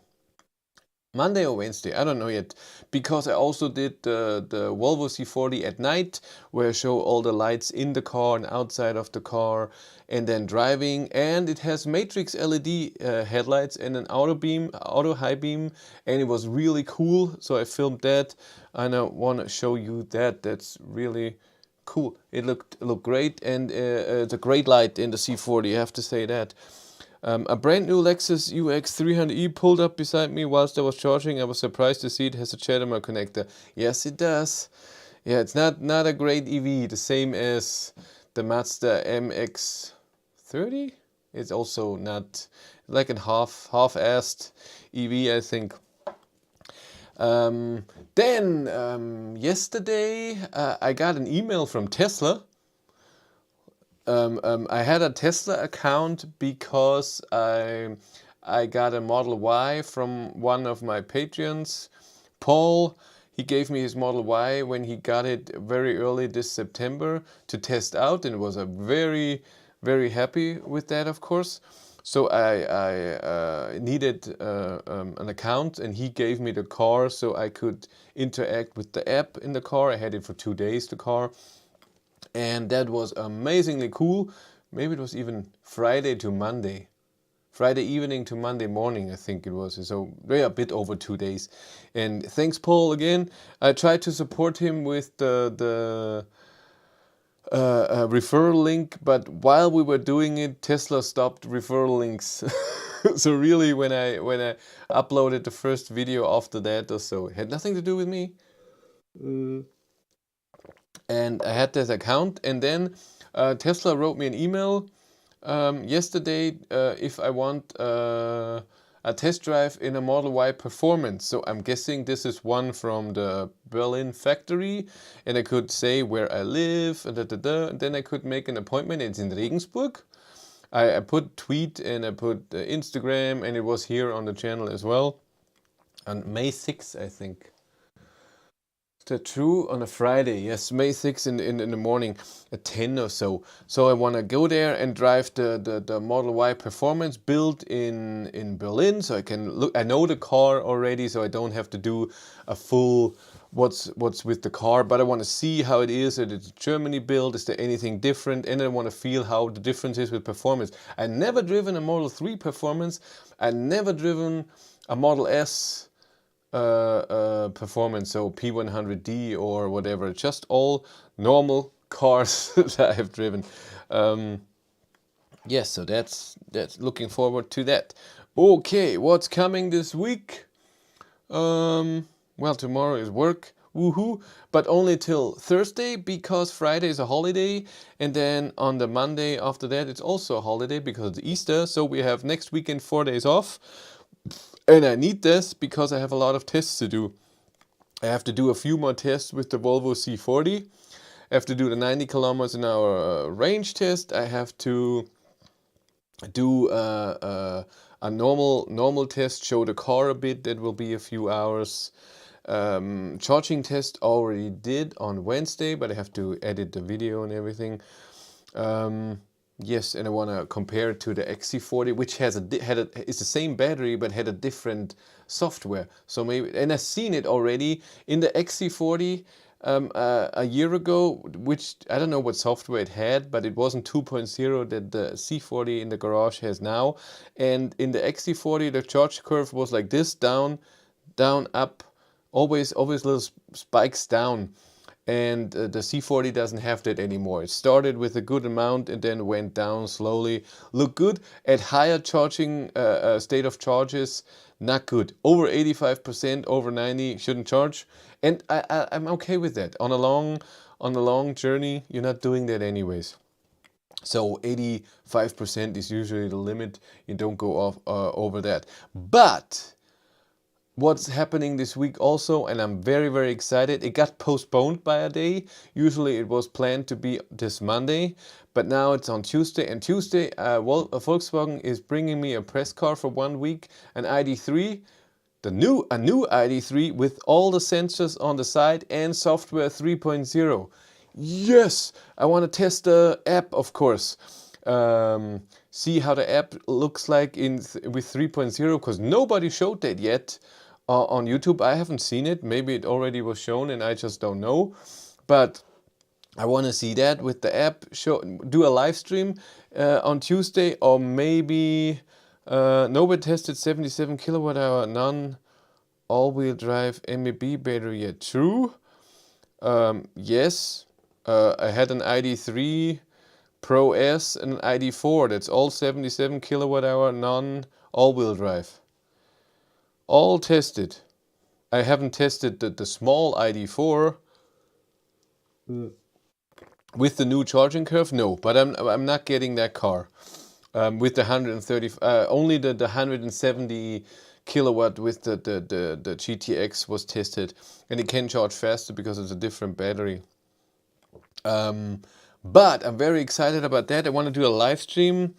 Monday or Wednesday, I don't know yet, because I also did the Volvo C40 at night, where I show all the lights in the car and outside of the car, and then driving, and it has matrix LED headlights and an auto high beam, and it was really cool, so I filmed that, and I want to show you that. That's really cool. It looked great, and it's a great light in the C40, I have to say that. A brand new Lexus UX 300e pulled up beside me whilst I was charging. I was surprised to see it has a CHAdeMO connector. Yes, it does. Yeah, it's not a great EV, the same as the Mazda MX-30. It's also not like a half-assed EV, I think. Yesterday I got an email from Tesla. I had a Tesla account because I got a Model Y from one of my Patreons, Paul. He gave me his Model Y when he got it very early this September to test out, and was a very, very happy with that, of course. So I needed an account, and he gave me the car so I could interact with the app in the car. I had it for 2 days, the car. And that was amazingly cool. Maybe it was even Friday to Monday. Friday evening to Monday morning, I think it was. So a bit over 2 days. And thanks, Paul, again. I tried to support him with the referral link, but while we were doing it, Tesla stopped referral links. So really, when I uploaded the first video after that or so, it had nothing to do with me. And I had this account, and then Tesla wrote me an email yesterday if I want a test drive in a Model Y Performance. So I'm guessing this is one from the Berlin factory, and I could say where I live, and then I could make an appointment. It's in Regensburg. I put tweet and I put Instagram, and it was here on the channel as well. On May 6th, I think. Is that true? On a Friday, yes, May 6th in the morning at 10 or so. So I want to go there and drive the Model Y Performance built in Berlin. So I can look, I know the car already, so I don't have to do a full what's with the car, but I want to see how it is. Is it Germany built? Is there anything different? And I want to feel how the difference is with performance. I never driven a Model 3 Performance. I never driven a Model S performance, so P100D or whatever, just all normal cars that I have driven. Yes, so that's looking forward to that. Okay, what's coming this week? Well, tomorrow is work, woohoo, but only till Thursday because Friday is a holiday, and then on the Monday after that it's also a holiday because it's Easter, so we have next weekend 4 days off. And I need this because I have a lot of tests to do. I have to do a few more tests with the Volvo C40. I have to do the 90 kilometers an hour range test. I have to do a normal test, show the car a bit. That will be a few hours. Charging test already did on Wednesday, but I have to edit the video and everything. Yes, and I want to compare it to the XC40, which has it's the same battery but had a different software. So maybe, and I've seen it already in the XC40 a year ago, which I don't know what software it had, but it wasn't 2.0 that the C40 in the garage has now. And in the XC40, the charge curve was like this: down, down, up, always little spikes down. And the C40 doesn't have that anymore. It started with a good amount and then went down slowly. Look good. At higher charging state of charges, not good. Over 85%, over 90, shouldn't charge. And I'm okay with that. On a long journey, you're not doing that anyways. So 85% is usually the limit. You don't go off over that. But what's happening this week also, and I'm very excited, it got postponed by a day. Usually it was planned to be this Monday, but now it's on Tuesday. And Tuesday Volkswagen is bringing me a press car for 1 week, an ID3, a new ID3 with all the sensors on the side and software 3.0. Yes, I want to test the app, of course. See how the app looks like with 3.0, because nobody showed that yet on YouTube. I haven't seen it. Maybe it already was shown and I just don't know. But I want to see that with the app. Do a live stream on Tuesday, or maybe nobody tested 77 kilowatt hour non all-wheel drive MEB battery yet. True. Yes. I had an ID3 Pro S and an ID4. That's all 77 kilowatt hour non all-wheel drive. All tested. I haven't tested the small ID4 with the new charging curve. No, but I'm not getting that car with the 130. Only the 170 kilowatt with the GTX was tested, and it can charge faster because it's a different battery. But I'm very excited about that. I want to do a live stream.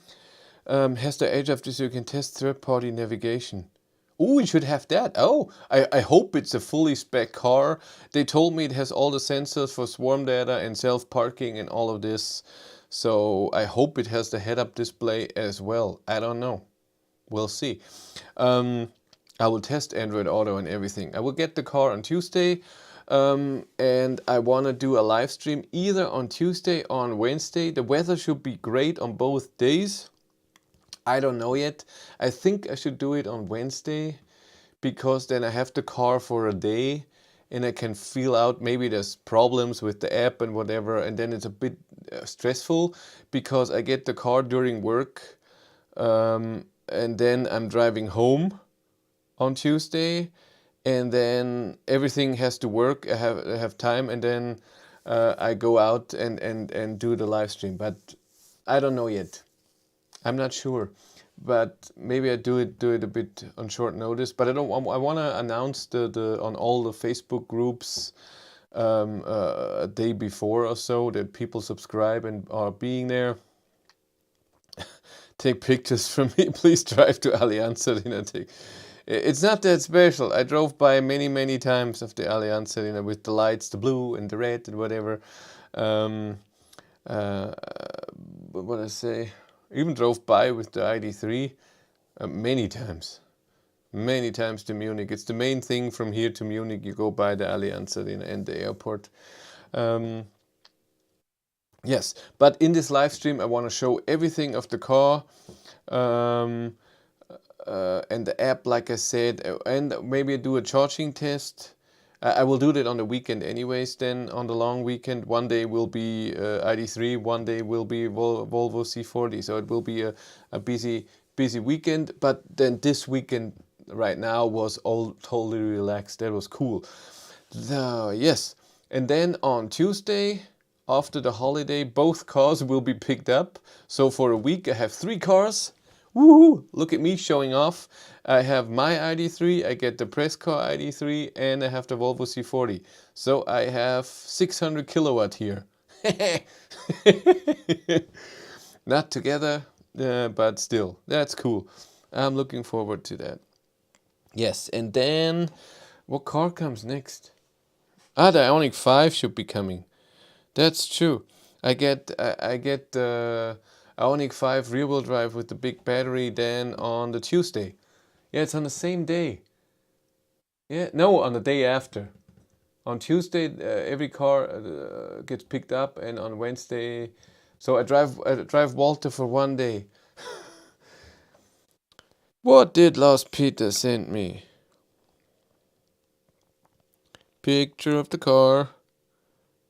Has the edge of this, so you can test third-party navigation. Oh, we should have that. Oh, I hope it's a fully spec car. They told me it has all the sensors for swarm data and self-parking and all of this. So I hope it has the head-up display as well. I don't know. We'll see. I will test Android Auto and everything. I will get the car on Tuesday. And I want to do a live stream either on Tuesday or on Wednesday. The weather should be great on both days. I don't know yet. I think I should do it on Wednesday because then I have the car for a day and I can feel out maybe there's problems with the app and whatever, and then it's a bit stressful because I get the car during work and then I'm driving home on Tuesday and then everything has to work. I have time, and then I go out and do the live stream. But I don't know yet. I'm not sure. But maybe I do it a bit on short notice. But I don't. I want to announce the on all the Facebook groups a day before or so that people subscribe and are being there. Take pictures from me. Please drive to Allianz Arena. It's not that special. I drove by many times of the Allianz Arena with the lights, the blue and the red and whatever. What I say, even drove by with the ID3 many times. Many times to Munich. It's the main thing from here to Munich. You go by the Allianz Arena and the airport. Yes, but in this live stream, I want to show everything of the car and the app, like I said, and maybe do a charging test. I will do that on the weekend anyways, then on the long weekend. One day will be ID3, one day will be Volvo C40. So it will be a busy weekend. But then this weekend right now was all totally relaxed. That was cool. Yes. And then on Tuesday, after the holiday, both cars will be picked up. So for a week, I have 3 cars. Woohoo! Look at me showing off. I have my ID3, I get the press car ID3, and I have the Volvo C40. So I have 600 kilowatt here. Not together, but still, that's cool. I'm looking forward to that. Yes, and then what car comes next? The Ioniq 5 should be coming. That's true. I get the Ioniq 5 rear-wheel drive with the big battery then on the Tuesday. Yeah, it's on the same day. Yeah, no, on the day after. On Tuesday, every car gets picked up, and on Wednesday, so I drive Walter for one day. What did Lars Peter send me? Picture of the car.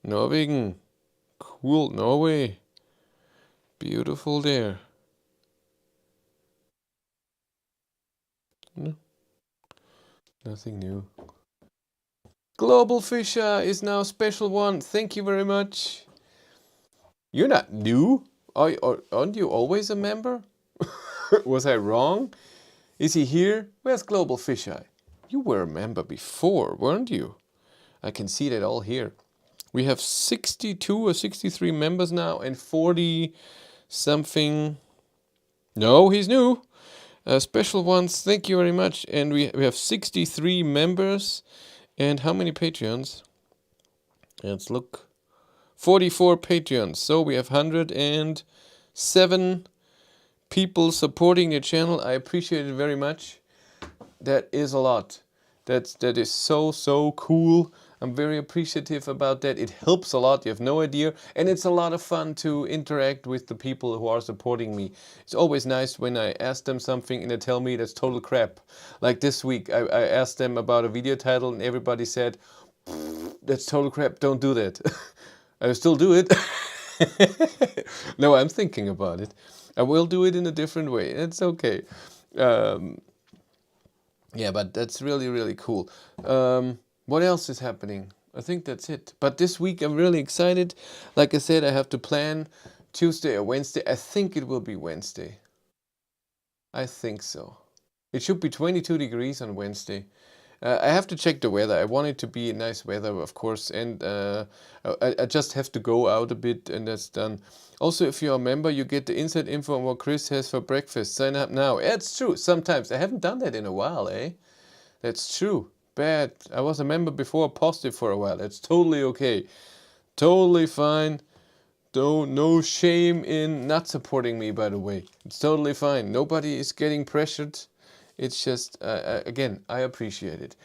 Norwegen. Cool, Norway. Beautiful there. No. Nothing new. Global Fisher is now special one. Thank you very much. You're not new. Aren't you always a member? Was I wrong? Is he here? Where's Global Fisheye? You were a member before, weren't you? I can see that all here. We have 62 or 63 members now and 40 something. No, he's new. Special ones, thank you very much. And we have 63 members. And how many Patreons? Let's look. 44 Patreons. So we have 107 people supporting the channel. I appreciate it very much. That is a lot. That is so cool. I'm very appreciative about that. It helps a lot, you have no idea. And it's a lot of fun to interact with the people who are supporting me. It's always nice when I ask them something and they tell me that's total crap. Like this week, I asked them about a video title and everybody said, that's total crap, don't do that. I still do it. No, I'm thinking about it. I will do it in a different way. It's okay. Yeah, but that's really cool. What else is happening? I think that's it. But this week I'm really excited. Like I said, I have to plan Tuesday or Wednesday. I think it will be Wednesday. I think so. It should be 22 degrees on Wednesday. I have to check the weather. I want it to be nice weather, of course, and I just have to go out a bit and that's done. Also, if you're a member, you get the inside info on what Chris has for breakfast. Sign up now. Yeah, it's true. Sometimes. I haven't done that in a while, eh? That's true. Bad. I was a member before, paused it for a while. It's totally okay. Totally fine. No shame in not supporting me, by the way. It's totally fine. Nobody is getting pressured. It's just, again, I appreciate it.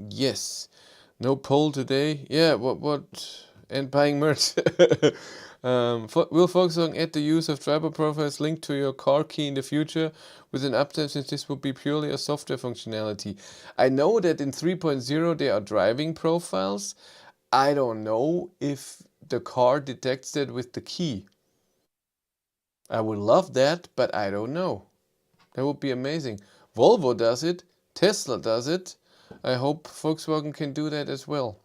Yes. No poll today. Yeah, what? And buying merch. Will Volkswagen add the use of driver profiles linked to your car key in the future with an update, since this would be purely a software functionality? I know that in 3.0 there are driving profiles. I don't know if the car detects that with the key. I would love that, but I don't know. That would be amazing. Volvo does it. Tesla does it. I hope Volkswagen can do that as well.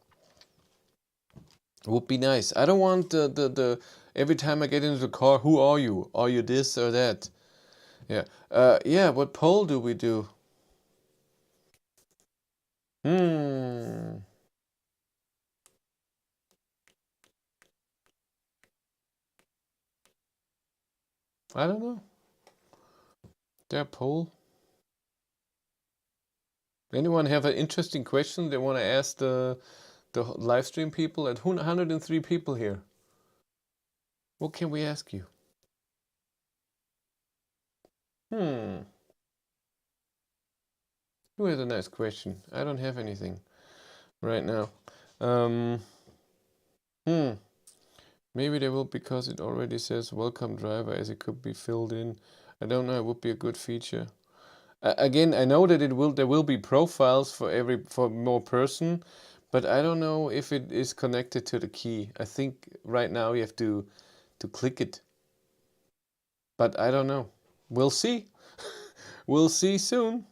Would be nice. I don't want the every time I get into the car, who are you? Are you this or that? Yeah. Yeah, what poll do we do? Hmm. I don't know. Their poll. Anyone have an interesting question they want to ask the live stream people? At 103 people here. What can we ask you? Hmm. Who has a nice question? I don't have anything right now. Um. Hmm. Maybe they will because it already says welcome driver as it could be filled in. I don't know. It would be a good feature. Again, I know that it will. There will be profiles for more person, but I don't know if it is connected to the key. I think right now you have to click it, but I don't know. We'll see. We'll see soon.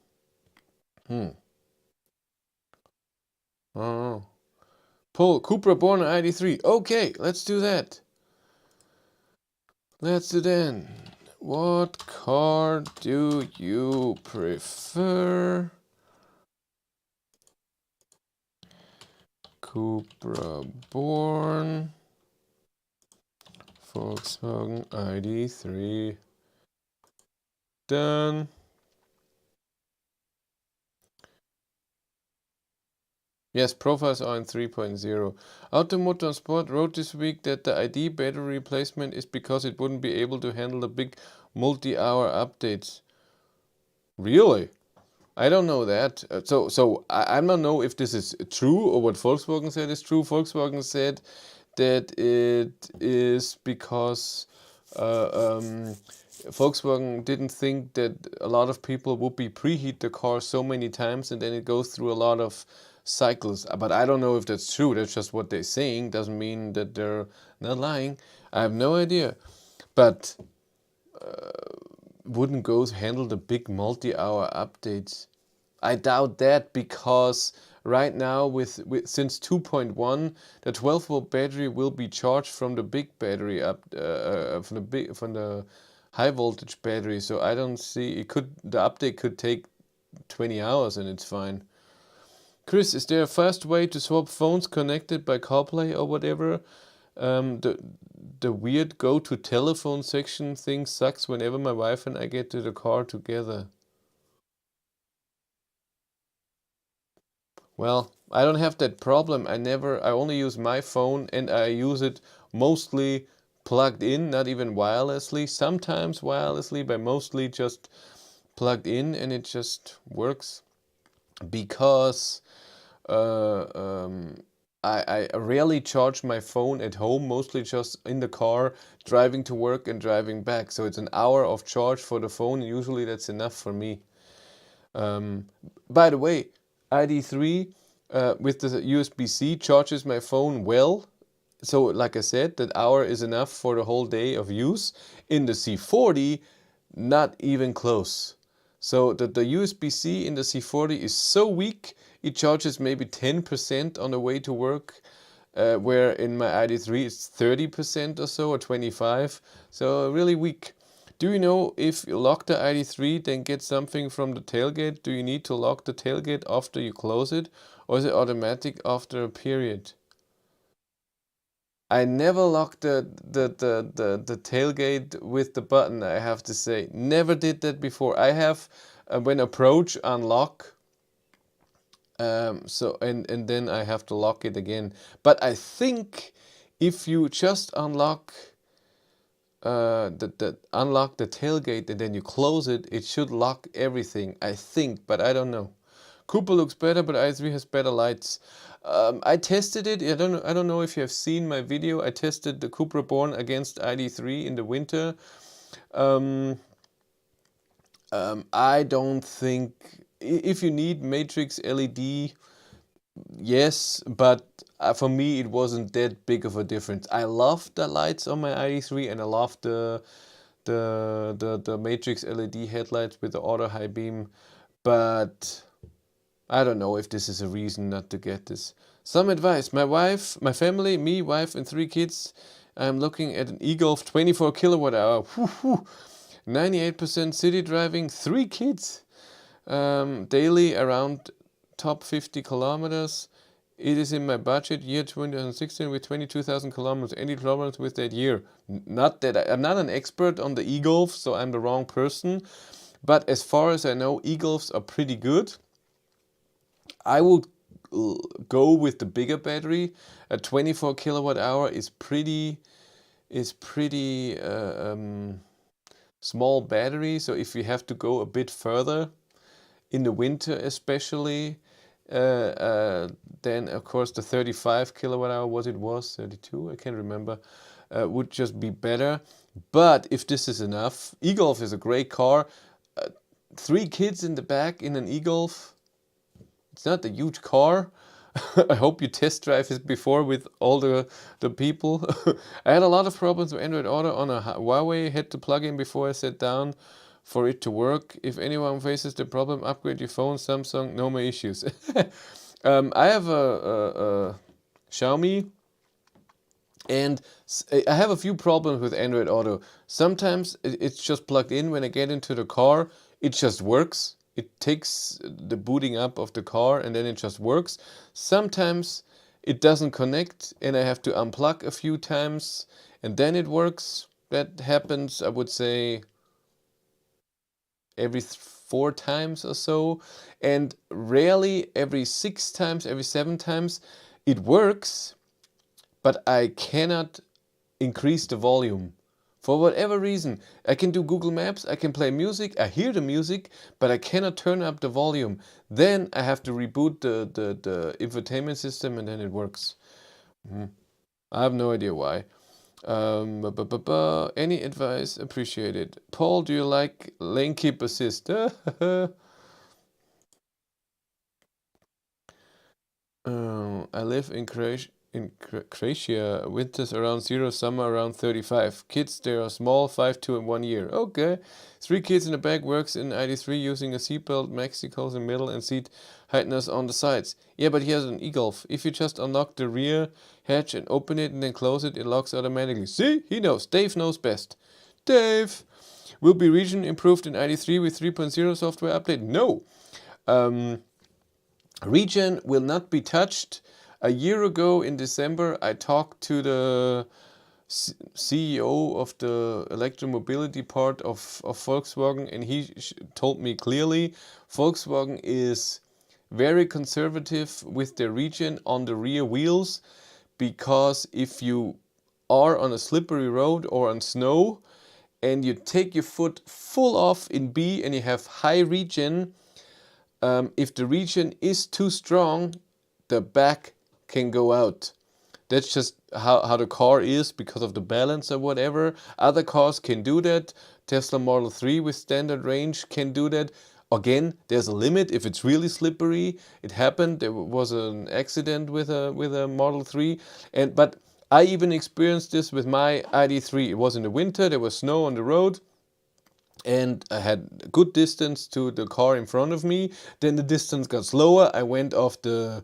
Hmm. Oh. Paul Cupra born in 83. Okay, let's do that. Let's do then. What car do you prefer? Cupra born. Volkswagen ID3. Done. Yes, profiles are in 3.0. Automotor and Sport wrote this week that the ID battery replacement is because it wouldn't be able to handle the big multi-hour updates. Really? I don't know that. I don't know if this is true or what Volkswagen said is true. Volkswagen said that it is because Volkswagen didn't think that a lot of people would be preheat the car so many times and then it goes through a lot of cycles. But I don't know if that's true. That's just what they're saying. Doesn't mean that they're not lying. I have no idea. But wouldn't go handle the big multi-hour updates. I doubt that because right now with since 2.1 the 12 volt battery will be charged from the big battery up from the high voltage battery, so I don't see it could the update could take 20 hours and it's fine. Chris, is there a fast way to swap phones connected by CarPlay or whatever? The weird go to telephone section thing sucks whenever my wife and I get to the car together. Well, I don't have that problem. I only use my phone and I use it mostly plugged in, not even wirelessly. Sometimes wirelessly, but mostly just plugged in and it just works because uh, um, I rarely charge my phone at home, mostly just in the car, driving to work and driving back. So it's an hour of charge for the phone. Usually that's enough for me. Um, by the way, ID3 with the USB-C charges my phone well. So like I said, that hour is enough for the whole day of use. In the C40, not even close. So the USB-C in the C40 is so weak, it charges maybe 10% on the way to work, where in my ID3 it's 30% or so, or 25. So really weak. Do you know if you lock the ID3, then get something from the tailgate? Do you need to lock the tailgate after you close it, or is it automatic after a period? I never locked the tailgate with the button, I have to say. Never did that before. I have when approach unlock, and then I have to lock it again. But I think if you just unlock the tailgate and then you close it, it should lock everything, I think, but I don't know. Cooper looks better, but i3 has better lights. I tested it. I don't know if you have seen my video. I tested the Cupra Born against ID3 in the winter. Um, I don't think if you need matrix LED, yes, but for me it wasn't that big of a difference. I love the lights on my ID3 and I love the matrix LED headlights with the auto high beam, but I don't know if this is a reason not to get this. Some advice. My family, me, wife, and 3 kids. I'm looking at an e-Golf 24 kilowatt hour. 98% city driving, 3 kids. Daily around top 50 kilometers. It is in my budget year 2016 with 22,000 kilometers. Any problems with that year? Not that I'm not an expert on the e-Golf, so I'm the wrong person. But as far as I know, e-Golfs are pretty good. I would go with the bigger battery. A 24 kilowatt hour is pretty small battery. So if you have to go a bit further in the winter, especially, then of course the 35 kilowatt hour, was 32, I can't remember, would just be better. But if this is enough, e-Golf is a great car. 3 kids in the back in an e-Golf, it's not a huge car. I hope you test drive it before with all the people. I had a lot of problems with Android Auto on a Huawei. Had to plug in before I sat down for it to work. If anyone faces the problem, upgrade your phone. Samsung, no more issues. I have a Xiaomi, and I have a few problems with Android Auto. Sometimes it's just plugged in. When I get into the car, it just works. It takes the booting up of the car and then it just works. Sometimes it doesn't connect and I have to unplug a few times and then it works. That happens, I would say, every 4 times or so, and rarely every 6 times, every 7 times it works, but I cannot increase the volume. For whatever reason, I can do Google Maps, I can play music, I hear the music, but I cannot turn up the volume. Then I have to reboot the infotainment system and then it works. I have no idea why. Any advice? Appreciated. Paul, do you like lane keep assist? I live in Croatia, winters around 0, summer around 35. Kids, they are small, 5, 2, and 1 year. Okay. 3 kids in the back, works in ID3 using a seatbelt, Mexico's in the middle, and seat heighteners on the sides. Yeah, but he has an e-Golf. If you just unlock the rear hatch and open it and then close it, it locks automatically. See? He knows. Dave knows best. Dave! Will be region improved in ID3 with 3.0 software update? No. Region will not be touched. A year ago in December, I talked to the CEO of the electromobility part of Volkswagen, and he told me clearly Volkswagen is very conservative with their region on the rear wheels, because if you are on a slippery road or on snow and you take your foot full off in B and you have high region, if the region is too strong, the back can go out. That's just how the car is because of the balance or whatever. Other cars can do that. Tesla Model 3 with standard range can do that. Again, there's a limit if it's really slippery. It happened. There was an accident with a Model 3, but I even experienced this with my ID3. It was in the winter. There was snow on the road. And I had good distance to the car in front of me. Then the distance got slower. I went off the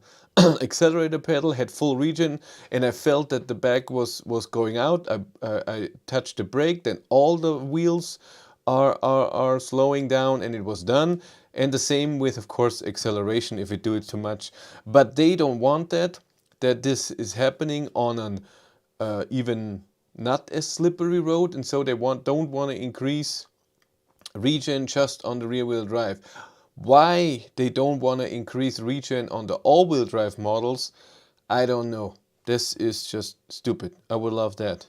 accelerator pedal, had full region, and I felt that the back was going out. I touched the brake, then all the wheels are slowing down, and it was done. And the same with, of course, acceleration if you do it too much. But they don't want that this is happening on an even not as slippery road, and so they don't want to increase region just on the rear wheel drive. Why they don't want to increase region on the all-wheel drive models, I don't know. This is just stupid. I would love that.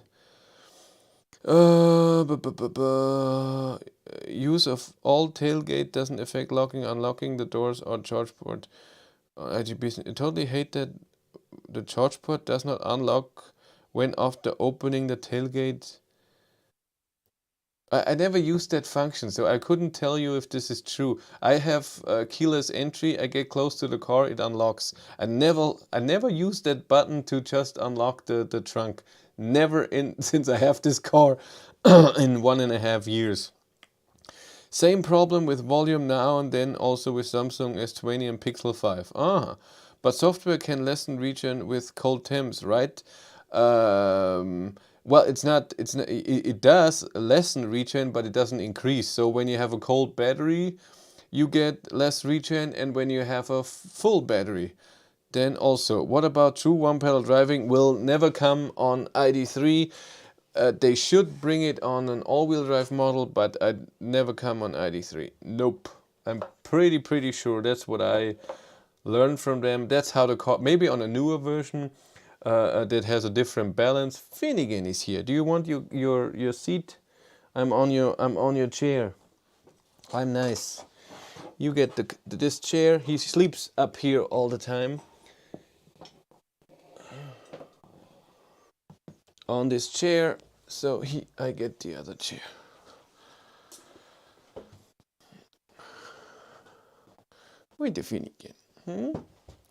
Use of all tailgate doesn't affect locking, unlocking the doors or charge port. IGBs. I totally hate that the charge port does not unlock when after opening the tailgate. I never used that function, so I couldn't tell you if this is true. I have keyless entry. I get close to the car, it unlocks. I never used that button to just unlock the trunk. Never since I have this car in 1.5 years. Same problem with volume now and then, also with Samsung S20 and Pixel 5. But software can lessen regen with cold temps, right? Well, it's not. It does lessen regen, but it doesn't increase. So when you have a cold battery, you get less regen, and when you have a full battery, then also. What about true one-pedal driving? Will never come on ID3. They should bring it on an all-wheel drive model, but I'd never come on ID3. Nope. I'm pretty sure that's what I learned from them. That's how the car, maybe on a newer version that has a different balance. Finnegan is here. Do you want your seat? I'm on your chair. I'm nice. You get this chair. He sleeps up here all the time. On this chair, so I get the other chair. Wait a Finnegan.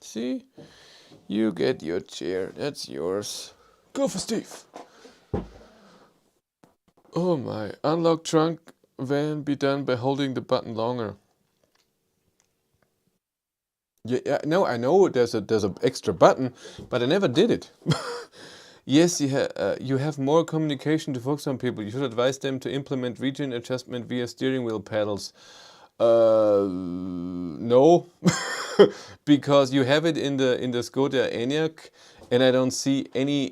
See? You get your chair. That's yours. Go for Steve. Oh my. Unlock trunk van be done by holding the button longer. Yeah, no, I know there's a extra button, but I never did it. Yes, you have more communication to focus on people. You should advise them to implement regen adjustment via steering wheel pedals. No, because you have it in the Skoda Enyaq, and I don't see any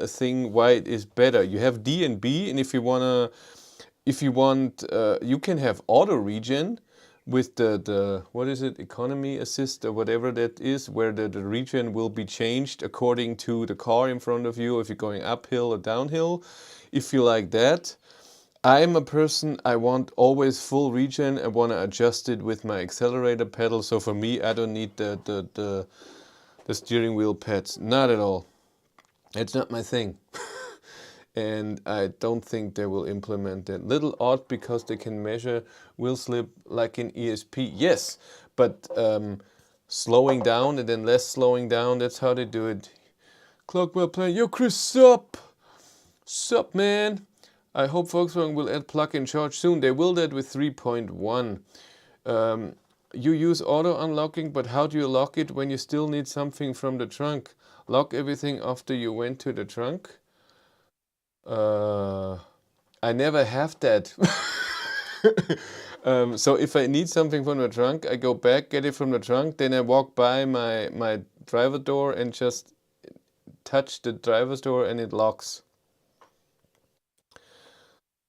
thing why it is better. You have D and B, and if you want, you can have auto regen with the what is it, economy assist or whatever that is, where the regen will be changed according to the car in front of you, if you're going uphill or downhill. If you like that. I'm a person, I want always full regen. I want to adjust it with my accelerator pedal. So for me, I don't need the steering wheel pads. Not at all. It's not my thing. And I don't think they will implement that. Little odd because they can measure wheel slip like in ESP. Yes, but slowing down and then less slowing down, that's how they do it. Clockwell playing. Yo, Chris, sup? Sup, man? I hope Volkswagen will add plug-in charge soon. They will that with 3.1. You use auto unlocking, but how do you lock it when you still need something from the trunk? Lock everything after you went to the trunk? I never have that. So if I need something from the trunk, I go back, get it from the trunk, then I walk by my driver door and just touch the driver's door and it locks.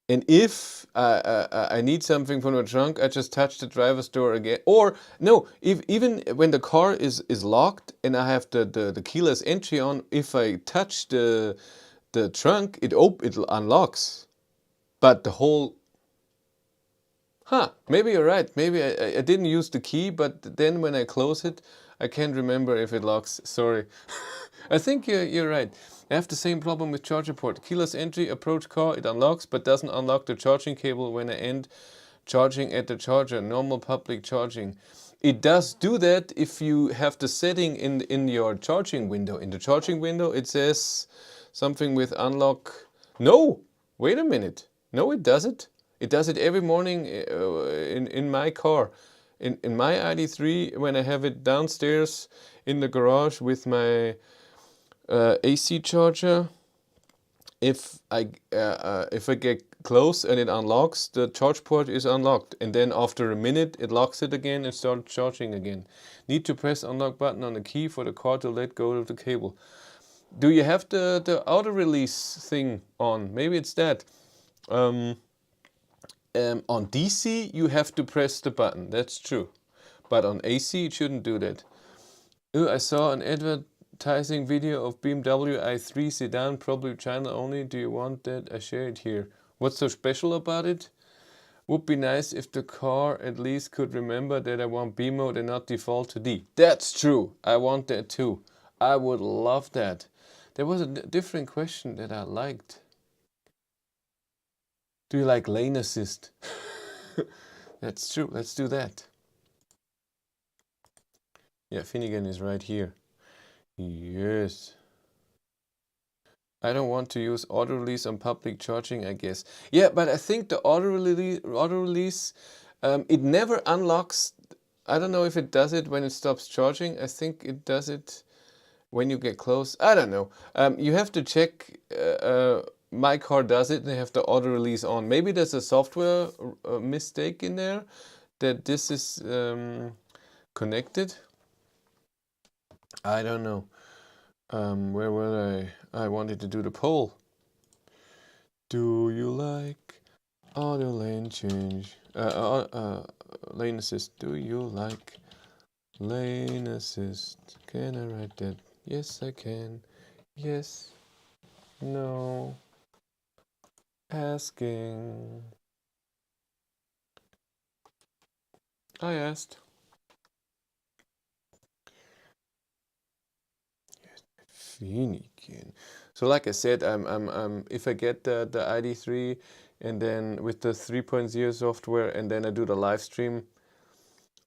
And if I need something from the trunk, I just touch the driver's door again. Or no, even when the car is locked and I have the keyless entry on, if I touch the trunk, it unlocks. But the whole, maybe you're right. Maybe I didn't use the key, but then when I close it, I can't remember if it locks. Sorry. I think you're right. I have the same problem with charger port. Keyless entry, approach car, it unlocks, but doesn't unlock the charging cable when I end charging at the charger. Normal public charging. It does do that if you have the setting in your charging window. In the charging window, it says something with unlock. No, wait a minute. No, it doesn't. It does it every morning in my car. In my ID3, when I have it downstairs in the garage with my AC charger, if I get close and it unlocks, the charge port is unlocked, and then after a minute it locks it again and starts charging again. Need to press unlock button on the key for the car to let go of the cable. Do you have the auto release thing on? Maybe it's that. On DC you have to press the button, that's true, but on AC it shouldn't do that. I saw an advertising video of BMW i3 sedan, probably China only. Do you want that? I share it here. What's so special about it? Would be nice if the car at least could remember that I want B mode and not default to D. That's true. I want that too. I would love that. There was a different question that I liked. Do you like lane assist? That's true. Let's do that. Yeah, Finnegan is right here. Yes. I don't want to use auto release on public charging, I guess. Yeah, but I think the auto release, it never unlocks I don't know if it does it when it stops charging. I think it does it when you get close. I don't know. You have to check. My car does it. They have the auto release on. Maybe there's a software mistake in there that this is connected. I don't know. Where were I? I wanted to do the poll. Do you like auto lane change? Lane assist. Do you like lane assist? Can I write that? Yes, I can. Yes. No. Asking. I asked. Finikin. So like I said, I'm if I get the ID3 and then with the 3.0 software and then I do the live stream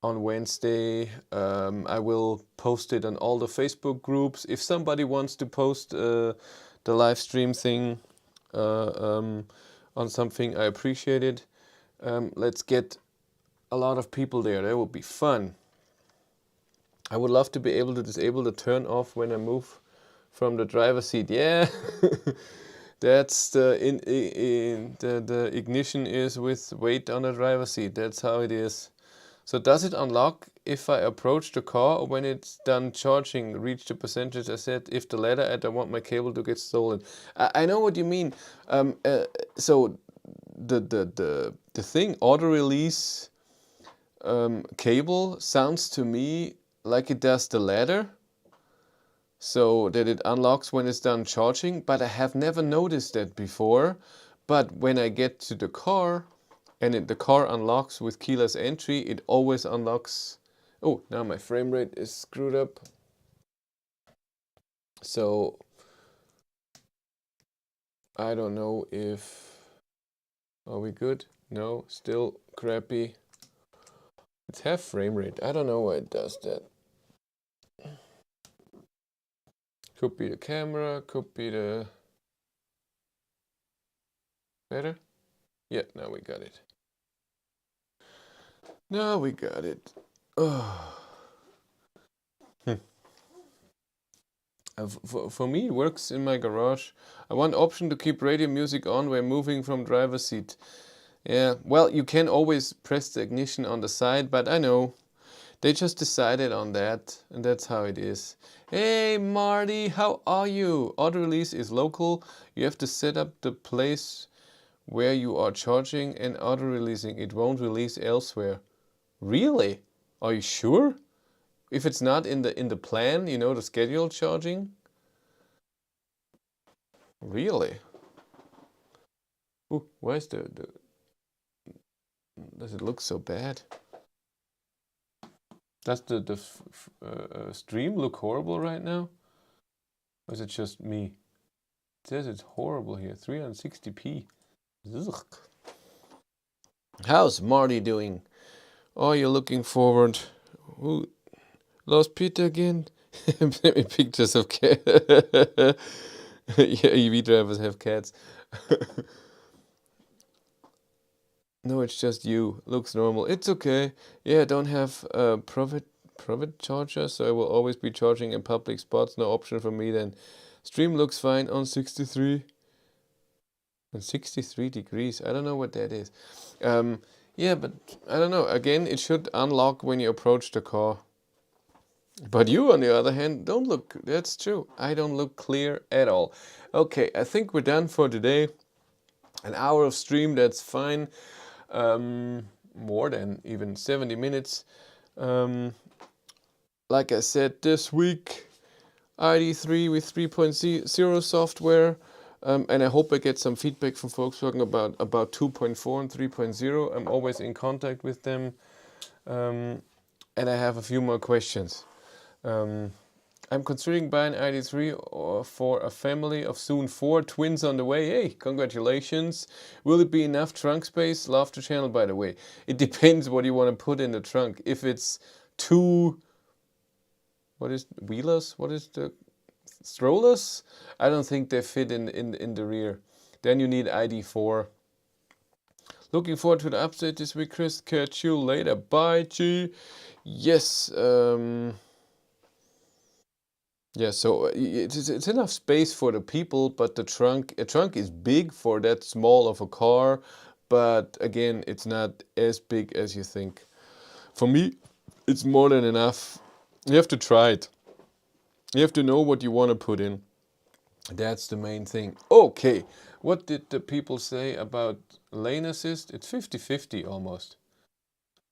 on Wednesday, I will post it on all the Facebook groups. If somebody wants to post the live stream thing on something, I appreciate it. Let's get a lot of people there. That would be fun. I would love to be able to disable the turn off when I move from the driver's seat. Yeah, that's the the ignition is with weight on the driver's seat. That's how it is. So does it unlock if I approach the car or when it's done charging, reach the percentage I said, if the latter, I don't want my cable to get stolen. I know what you mean. So the thing, auto release cable sounds to me like it does the ladder. So that it unlocks when it's done charging, but I have never noticed that before. But when I get to the car and the car unlocks with keyless entry, it always unlocks. Oh, now my frame rate is screwed up. So I don't know if, are we good? No, still crappy. It's half frame rate. I don't know why it does that. Could be the camera, could be the... Better? Yeah, now we got it. Now we got it. Oh. For me, it works in my garage. I want option to keep radio music on when moving from driver's seat. Yeah, well, you can always press the ignition on the side, but I know. They just decided on that, and that's how it is. Hey Marty, how are you? Auto release is local. You have to set up the place where you are charging and auto releasing. It won't release elsewhere. Really? Are you sure? If it's not in the plan, you know, the scheduled charging? Really? Ooh, why is does it look so bad? Does the stream look horrible right now? Or is it just me? It says it's horrible here, 360p. Ugh. How's Marty doing? Oh, you're looking forward. Ooh, lost Peter again? Send me pictures of cats. Yeah, EV drivers have cats. No, it's just you. Looks normal. It's okay. Yeah, I don't have a private charger, so I will always be charging in public spots. No option for me then. Stream looks fine on 63. On 63 degrees. I don't know what that is. Yeah, but I don't know. Again, it should unlock when you approach the car. But you, on the other hand, don't look. That's true. I don't look clear at all. Okay, I think we're done for today. An hour of stream, that's fine. More than even 70 minutes. Like I said, this week ID3 with 3.0 software, and I hope I get some feedback from Volkswagen about 2.4 and 3.0. I'm always in contact with them, and I have a few more questions. I'm considering buying ID3 for a family of soon 4 twins on the way. Hey, congratulations. Will it be enough trunk space? Love the channel, by the way. It depends what you want to put in the trunk. If it's 2, what is wheelers? What is the strollers? I don't think they fit in the rear. Then you need ID4. Looking forward to the update this week, Chris. Catch you later. Bye, G. Yes. Yeah, so it's enough space for the people, but a trunk is big for that small of a car, but again, it's not as big as you think. For me, it's more than enough. You have to try it. You have to know what you want to put in. That's the main thing. Okay, what did the people say about lane assist? It's 50-50 almost.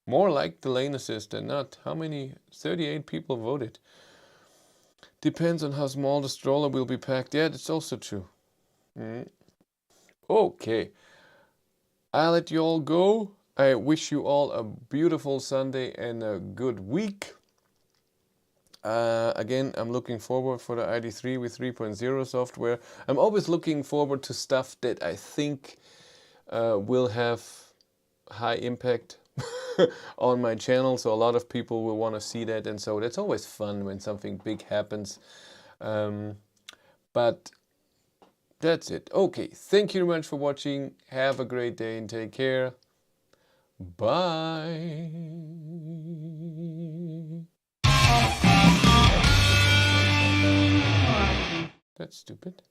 More like the lane assist than not. How many? 38 people voted. Depends on how small the stroller will be packed. Yeah, that's also true. Okay, I'll let you all go. I wish you all a beautiful Sunday and a good week. Again, I'm looking forward for the ID3 with 3.0 software. I'm always looking forward to stuff that I think will have high impact on my channel, so a lot of people will want to see that, and so that's always fun when something big happens. But that's it. Okay, thank you very much for watching. Have a great day and take care. Bye. That's stupid.